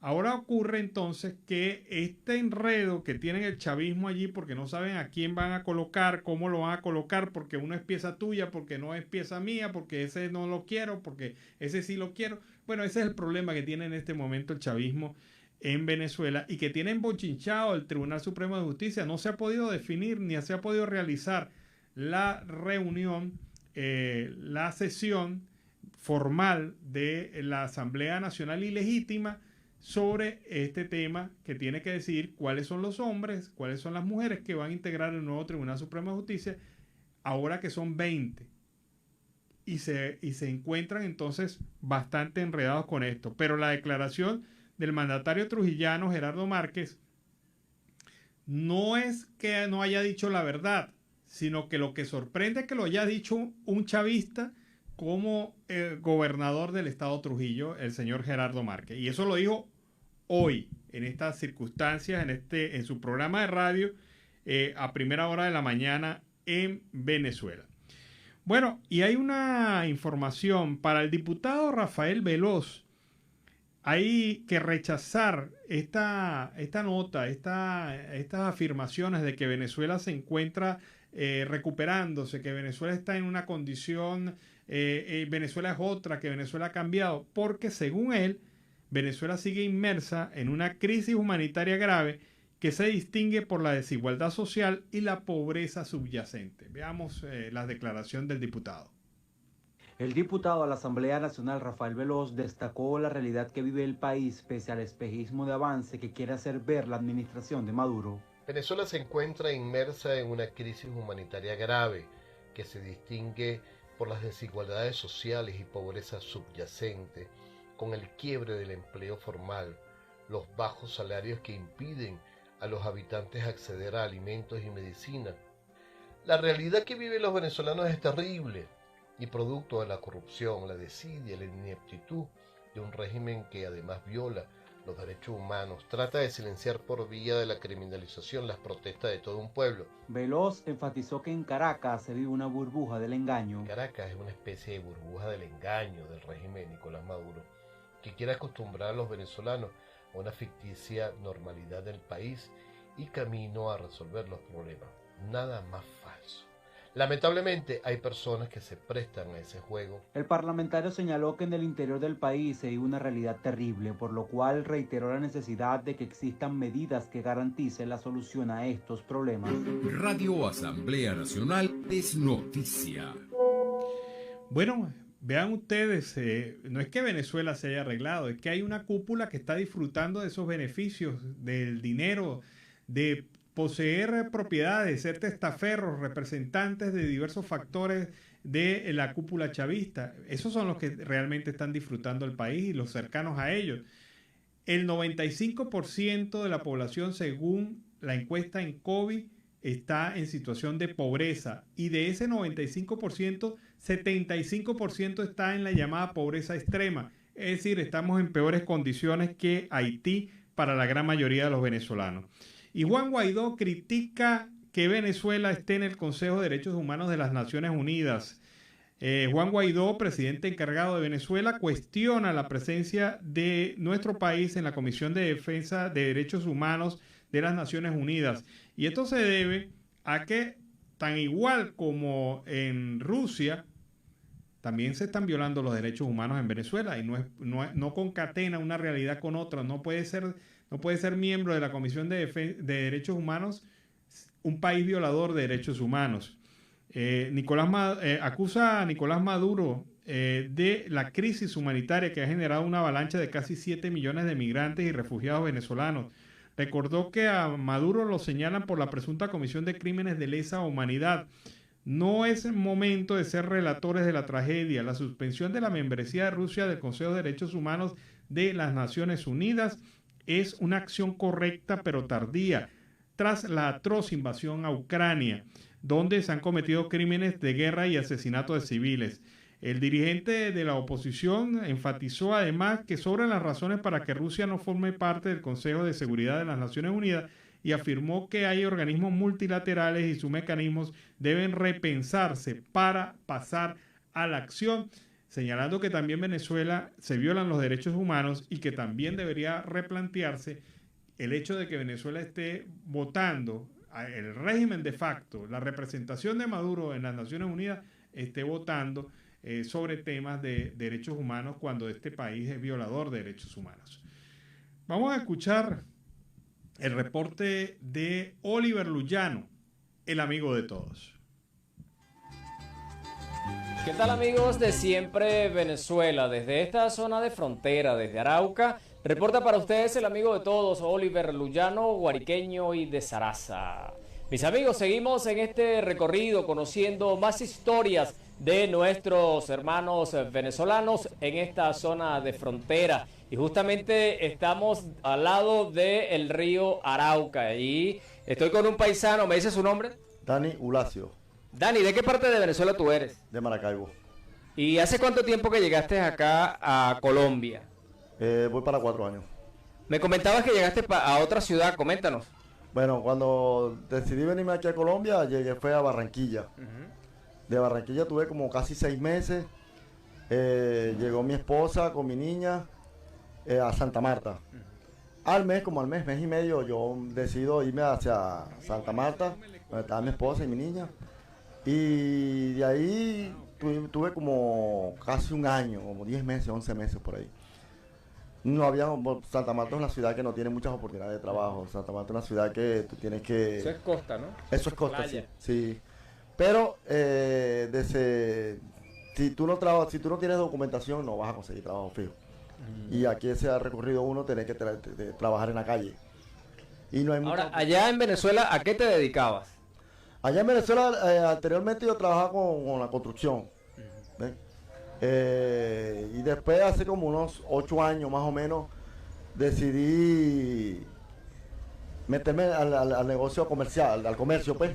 Ahora ocurre entonces que este enredo que tienen el chavismo allí, porque no saben a quién van a colocar, cómo lo van a colocar, porque uno es pieza tuya, porque no es pieza mía, porque ese no lo quiero, porque ese sí lo quiero. Bueno, ese es el problema que tiene en este momento el chavismo en Venezuela y que tiene embochinchado el Tribunal Supremo de Justicia. No se ha podido definir ni se ha podido realizar la reunión, la sesión formal de la Asamblea Nacional Ilegítima sobre este tema que tiene que decidir cuáles son los hombres, cuáles son las mujeres que van a integrar el nuevo Tribunal Supremo de Justicia, ahora que son 20. Y se encuentran entonces bastante enredados con esto. Pero la declaración del mandatario trujillano Gerardo Márquez no es que no haya dicho la verdad, sino que lo que sorprende es que lo haya dicho un chavista como gobernador del estado Trujillo, el señor Gerardo Márquez. Y eso lo dijo hoy, en estas circunstancias, en su programa de radio, a primera hora de la mañana en Venezuela. Bueno, y hay una información para el diputado Rafael Veloz. Hay que rechazar esta nota, estas afirmaciones de que Venezuela se encuentra recuperándose, que Venezuela está en una condición, Venezuela es otra, que Venezuela ha cambiado, porque según él, Venezuela sigue inmersa en una crisis humanitaria grave que se distingue por la desigualdad social y la pobreza subyacente. Veamos la declaración del diputado. El diputado a la Asamblea Nacional Rafael Veloz destacó la realidad que vive el país pese al espejismo de avance que quiere hacer ver la administración de Maduro. Venezuela se encuentra inmersa en una crisis humanitaria grave que se distingue por las desigualdades sociales y pobreza subyacente, con el quiebre del empleo formal, los bajos salarios que impiden a los habitantes acceder a alimentos y medicina. La realidad que viven los venezolanos es terrible y producto de la corrupción, la desidia, la ineptitud de un régimen que además viola los derechos humanos, trata de silenciar por vía de la criminalización las protestas de todo un pueblo. Veloz enfatizó que en Caracas se vive una burbuja del engaño. Caracas es una especie de burbuja del engaño del régimen de Nicolás Maduro, que quiere acostumbrar a los venezolanos a una ficticia normalidad del país y camino a resolver los problemas. Nada más falso. Lamentablemente hay personas que se prestan a ese juego. El parlamentario señaló que en el interior del país se vive una realidad terrible, por lo cual reiteró la necesidad de que existan medidas que garanticen la solución a estos problemas. Radio Asamblea Nacional es noticia. Bueno, vean ustedes, no es que Venezuela se haya arreglado, es que hay una cúpula que está disfrutando de esos beneficios, del dinero, de poseer propiedades, ser testaferros, representantes de diversos factores de la cúpula chavista. Esos son los que realmente están disfrutando el país y los cercanos a ellos. El 95% de la población, según la encuesta en COVID, está en situación de pobreza y de ese 95%, 75% está en la llamada pobreza extrema. Es decir, estamos en peores condiciones que Haití para la gran mayoría de los venezolanos. Y Juan Guaidó critica que Venezuela esté en el Consejo de Derechos Humanos de las Naciones Unidas. Juan Guaidó, presidente encargado de Venezuela, cuestiona la presencia de nuestro país en la Comisión de Defensa de Derechos Humanos de las Naciones Unidas. Y esto se debe a que, tan igual como en Rusia, también se están violando los derechos humanos en Venezuela y no concatena una realidad con otra. No puede ser miembro de la Comisión de Derechos Humanos un país violador de derechos humanos. acusa a Nicolás Maduro de la crisis humanitaria que ha generado una avalancha de casi 7 millones de migrantes y refugiados venezolanos. Recordó que a Maduro lo señalan por la presunta comisión de crímenes de lesa humanidad. No es el momento de ser relatores de la tragedia. La suspensión de la membresía de Rusia del Consejo de Derechos Humanos de las Naciones Unidas es una acción correcta pero tardía, tras la atroz invasión a Ucrania, donde se han cometido crímenes de guerra y asesinato de civiles. El dirigente de la oposición enfatizó además que sobran las razones para que Rusia no forme parte del Consejo de Seguridad de las Naciones Unidas y afirmó que hay organismos multilaterales y sus mecanismos deben repensarse para pasar a la acción, señalando que también Venezuela se violan los derechos humanos y que también debería replantearse el hecho de que Venezuela esté votando, el régimen de facto, la representación de Maduro en las Naciones Unidas esté votando sobre temas de derechos humanos cuando este país es violador de derechos humanos. Vamos a escuchar el reporte de Oliver Luyano, el amigo de todos. ¿Qué tal, amigos de Siempre Venezuela? Desde esta zona de frontera, desde Arauca, reporta para ustedes el amigo de todos, Oliver Luyano, guariqueño y de Zaraza. Mis amigos, seguimos en este recorrido conociendo más historias de nuestros hermanos venezolanos en esta zona de frontera. Y justamente estamos al lado del río Arauca y estoy con un paisano. ¿Me dice su nombre? Dani Ulacio. Dani, ¿de qué parte de Venezuela tú eres? De Maracaibo. ¿Y hace cuánto tiempo que llegaste acá a Colombia? Voy para 4 años. Me comentabas que llegaste a otra ciudad, coméntanos. Bueno, cuando decidí venirme aquí a Colombia, fue a Barranquilla. De Barranquilla tuve como casi 6 meses. Llegó mi esposa con mi niña a Santa Marta. Mes y medio, yo decido irme hacia Santa Marta, donde estaba mi esposa y mi niña. Y de ahí tuve como casi un año, como 10 meses, 11 meses por ahí. Santa Marta es una ciudad que no tiene muchas oportunidades de trabajo. Santa Marta es una ciudad que tú tienes que... Eso es costa, ¿no? Eso es costa, sí. Pero si tú no tienes documentación, no vas a conseguir trabajo fijo. Y aquí se ha recurrido uno tener que trabajar en la calle. Y no hay Ahora, allá en Venezuela, ¿a qué te dedicabas? Allá en Venezuela, anteriormente yo trabajaba con la construcción. Y después, hace como unos 8 años más o menos, decidí meterme al negocio comercial, al comercio pues,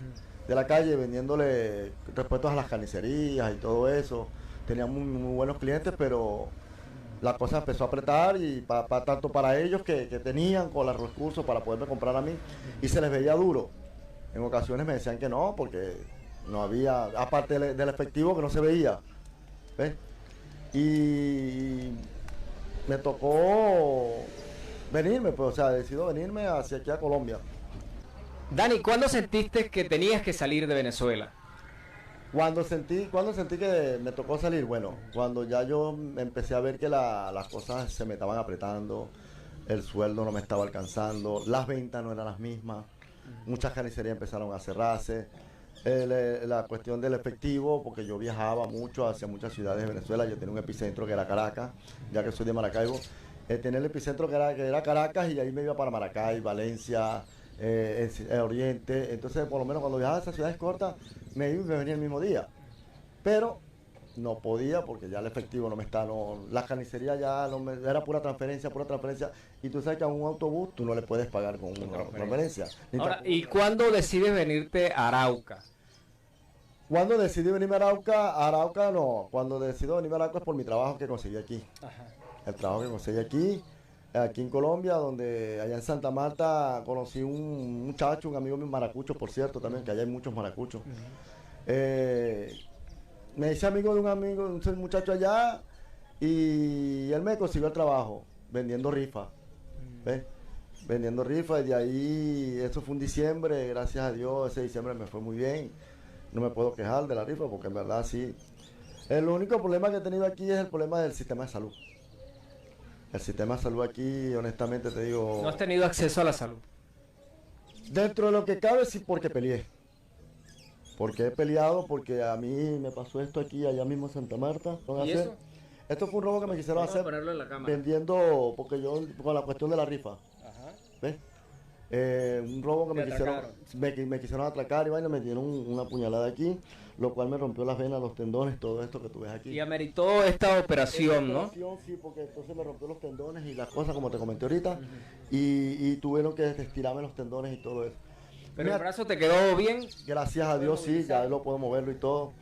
de la calle, vendiéndole repuestos a las carnicerías y todo eso. Tenía muy buenos clientes, pero la cosa empezó a apretar y tanto para ellos que tenían con los recursos para poderme comprar a mí, y se les veía duro. En ocasiones me decían que no, porque no había, aparte del efectivo que no se veía. ¿Ves? Y me tocó venirme, pues, o sea, decido venirme hacia aquí a Colombia. Dani, ¿cuándo sentiste que tenías que salir de Venezuela? Cuando sentí que me tocó salir, bueno, cuando ya yo empecé a ver que las cosas se me estaban apretando, el sueldo no me estaba alcanzando, las ventas no eran las mismas, muchas carnicerías empezaron a cerrarse, la cuestión del efectivo, porque yo viajaba mucho hacia muchas ciudades de Venezuela. Yo tenía un epicentro que era Caracas, ya que soy de Maracaibo. Tenía el epicentro que era Caracas, y ahí me iba para Maracay, Valencia, el Oriente. Entonces, por lo menos cuando viajaba a esas ciudades cortas, me iba y me venía el mismo día. Pero no podía, porque ya el efectivo no me está, las carnicerías ya no era pura transferencia, y tú sabes que a un autobús tú no le puedes pagar con una transferencia. Ahora, ¿y cuándo decides venirte a Arauca? ¿Cuándo decidí venirme a Arauca? Arauca no, cuando decido venirme a Arauca es por mi trabajo que conseguí aquí. Ajá. El trabajo que conseguí aquí en Colombia, donde allá en Santa Marta conocí un muchacho, un amigo mío, maracucho, por cierto, también, que allá hay muchos maracuchos. Me hice amigo de un muchacho allá, y él me consiguió el trabajo vendiendo rifa. ¿Ves? Vendiendo rifa, y de ahí, eso fue en diciembre, gracias a Dios, ese diciembre me fue muy bien. No me puedo quejar de la rifa, porque en verdad sí. El único problema que he tenido aquí es el problema del sistema de salud. El sistema de salud aquí, honestamente te digo... ¿No has tenido acceso a la salud? Dentro de lo que cabe, sí, porque peleé. Porque he peleado, porque a mí me pasó esto aquí, allá mismo en Santa Marta. ¿Y eso? Esto fue un robo que me quisieron hacer ponerlo en la cámara. vendiendo, porque yo, con la cuestión de la rifa. Ajá. ¿Ves? Un robo que me quisieron atracar y vaina, me dieron una puñalada aquí, lo cual me rompió las venas, los tendones, todo esto que tú ves aquí. Y ameritó esta operación, ¿no? Sí, porque entonces me rompió los tendones y las cosas, como te comenté ahorita, y tuvieron que estirarme los tendones y todo eso. Pero el brazo te quedó bien. Gracias a Dios, sí, ya lo puedo moverlo y todo.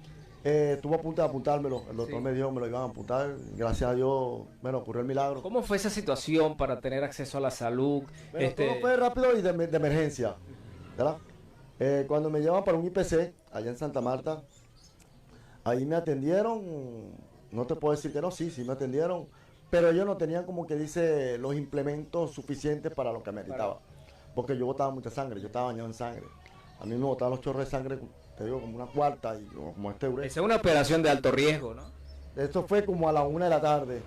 Estuvo a punto de apuntármelo, el doctor me dijo me lo iban a amputar, gracias a Dios, bueno, ocurrió el milagro. ¿Cómo fue esa situación para tener acceso a la salud? Bueno, todo fue rápido y de emergencia, ¿verdad? Cuando me llevan para un IPC, allá en Santa Marta, ahí me atendieron, no te puedo decir que no, sí me atendieron, pero ellos no tenían, como que dice, los implementos suficientes para lo que ameritaba, porque yo botaba mucha sangre, yo estaba bañado en sangre, a mí me botaban los chorros de sangre, te digo, como una cuarta, y como este uretra. Esa es una operación de alto riesgo, ¿no? Esto fue como a la 1 de la tarde.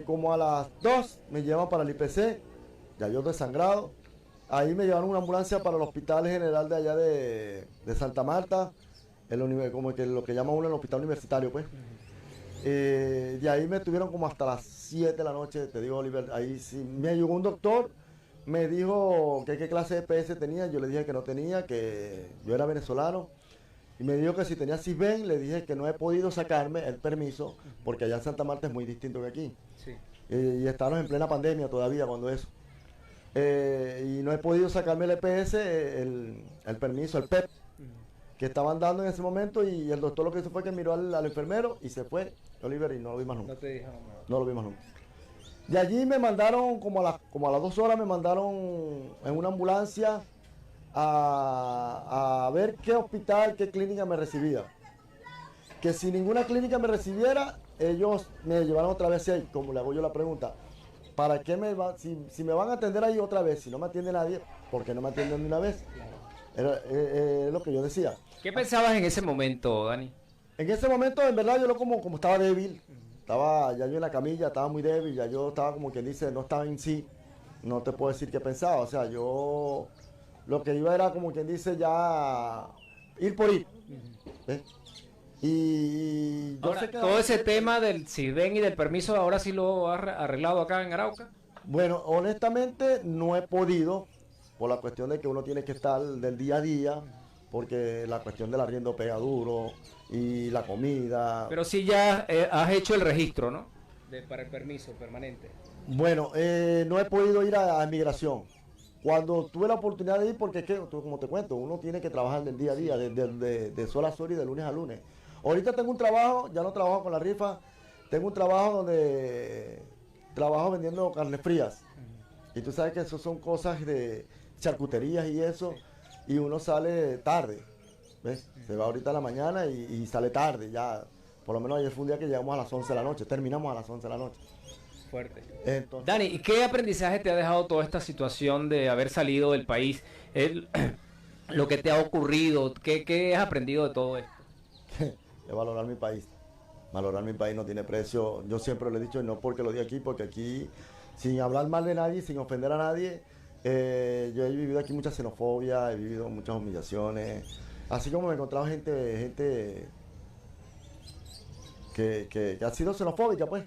Como a las 2 me llevan para el IPC, ya yo desangrado. Ahí me llevaron una ambulancia para el Hospital General de allá de Santa Marta, como que lo que llama uno el hospital universitario, pues. De ahí me tuvieron como hasta las 7 de la noche, te digo, Oliver. Ahí sí me llegó un doctor, me dijo que qué clase de EPS tenía, yo le dije que no tenía, que yo era venezolano. Y me dijo que si tenía CISBEN, le dije que no he podido sacarme el permiso, porque allá en Santa Marta es muy distinto que aquí. Sí. Y estábamos en plena pandemia todavía cuando eso. Y no he podido sacarme el EPS, el permiso, el PEP, que estaban dando en ese momento, y el doctor lo que hizo fue que miró al enfermero y se fue, Oliver, y no lo vi más nunca. No te dijo nada. No lo vi más nunca. De allí me mandaron, como a las 2 horas, me mandaron en una ambulancia a ver qué hospital, qué clínica me recibía. Que si ninguna clínica me recibiera, ellos me llevaron otra vez ahí, como le hago yo la pregunta. ¿Para qué si me van a atender ahí otra vez, si no me atiende nadie, ¿por qué no me atienden de una vez? Era lo que yo decía. ¿Qué pensabas en ese momento, Dani? En ese momento, en verdad, yo como estaba débil, estaba ya yo en la camilla, estaba muy débil, ya yo estaba como quien dice, no estaba en sí, no te puedo decir qué pensaba, o sea, yo lo que iba era como quien dice ya ir por ir. ¿Ves? Y yo ahora, sé que todo ese tema del CISBEN y del permiso, ¿ahora sí lo has arreglado acá en Arauca? Bueno, honestamente no he podido, por la cuestión de que uno tiene que estar del día a día, porque la cuestión del arriendo pega duro y la comida. Pero sí ya has hecho el registro, ¿no? Para el permiso permanente. Bueno, no he podido ir a migración. Cuando tuve la oportunidad de ir, porque es que, como te cuento, uno tiene que trabajar del día a día, de sol a sol y de lunes a lunes. Ahorita tengo un trabajo, ya no trabajo con la rifa, tengo un trabajo donde trabajo vendiendo carnes frías. Y tú sabes que eso son cosas de charcuterías y eso, y uno sale tarde, ¿ves? Se va ahorita a la mañana y sale tarde, ya. Por lo menos ayer fue un día que llegamos a las 11 de la noche, terminamos a las 11 de la noche. Fuerte. Entonces, Dani, ¿y qué aprendizaje te ha dejado toda esta situación de haber salido del país? Lo que te ha ocurrido, ¿qué has aprendido de todo esto? Es valorar mi país. Valorar mi país no tiene precio. Yo siempre lo he dicho, y no porque lo diga aquí, porque aquí, sin hablar mal de nadie, sin ofender a nadie, yo he vivido aquí mucha xenofobia, he vivido muchas humillaciones. Así como me he encontrado gente que ha sido xenofóbica, pues.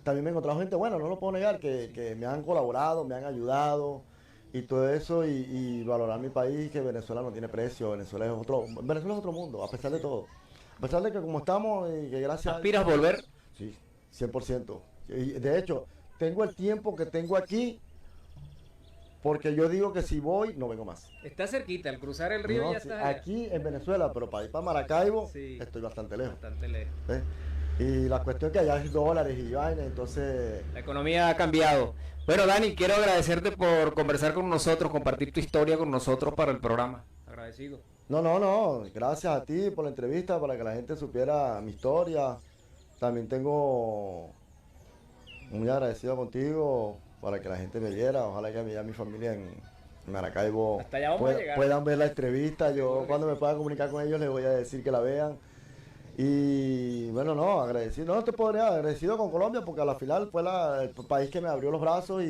También me he encontrado gente, bueno, no lo puedo negar, que me han colaborado, me han ayudado y todo eso, y valorar mi país, que Venezuela no tiene precio, Venezuela es otro mundo, a pesar de todo. A pesar de que como estamos, y que gracias ¿Aspiras a volver? Sí, 100%. Y de hecho, tengo el tiempo que tengo aquí, porque yo digo que si voy, no vengo más. Está cerquita, al cruzar el río No, ya sí, está. aquí en Venezuela, pero para ir para Maracaibo, Sí. estoy bastante lejos. Bastante lejos. ¿Ves? Y la cuestión es que allá es dólares y vaina, entonces... La economía ha cambiado. Bueno, Dani, quiero agradecerte por conversar con nosotros, compartir tu historia con nosotros para el programa. Agradecido. No, gracias a ti por la entrevista, para que la gente supiera mi historia. También tengo muy agradecido contigo, para que la gente me viera. Ojalá que mi familia en Maracaibo Hasta allá vamos a llegar. puedan ver la entrevista. Yo cuando me pueda comunicar con ellos les voy a decir que la vean. Y bueno, no, agradecido, no te puedo negar, agradecido con Colombia, porque a la final fue el país que me abrió los brazos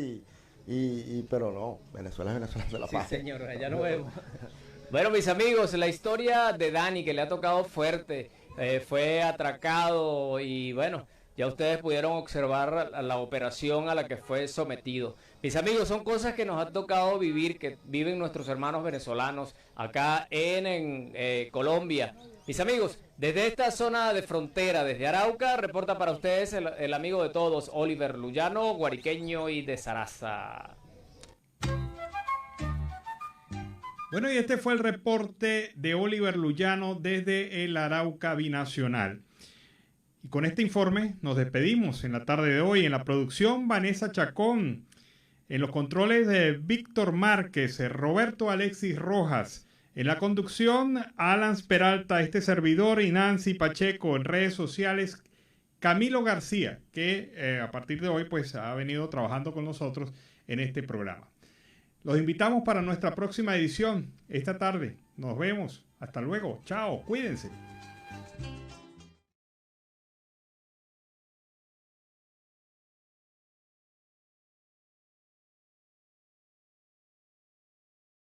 pero no, Venezuela es Venezuela de la Sí, paz. señor, allá nos vemos. Bueno, mis amigos, la historia de Dani, que le ha tocado fuerte, fue atracado y bueno, ya ustedes pudieron observar la operación a la que fue sometido. Mis amigos, son cosas que nos ha tocado vivir, que viven nuestros hermanos venezolanos acá en Colombia. Mis amigos, desde esta zona de frontera, desde Arauca, reporta para ustedes el amigo de todos, Oliver Luyano, guariqueño y de Saraza. Bueno, y este fue el reporte de Oliver Luyano desde el Arauca Binacional. Y con este informe nos despedimos en la tarde de hoy. En la producción, Vanessa Chacón. En los controles de Víctor Márquez, Roberto Alexis Rojas. En la conducción, Alan Peralta, este servidor, y Nancy Pacheco. En redes sociales, Camilo García, que a partir de hoy pues ha venido trabajando con nosotros en este programa. Los invitamos para nuestra próxima edición esta tarde. Nos vemos. Hasta luego. Chao. Cuídense.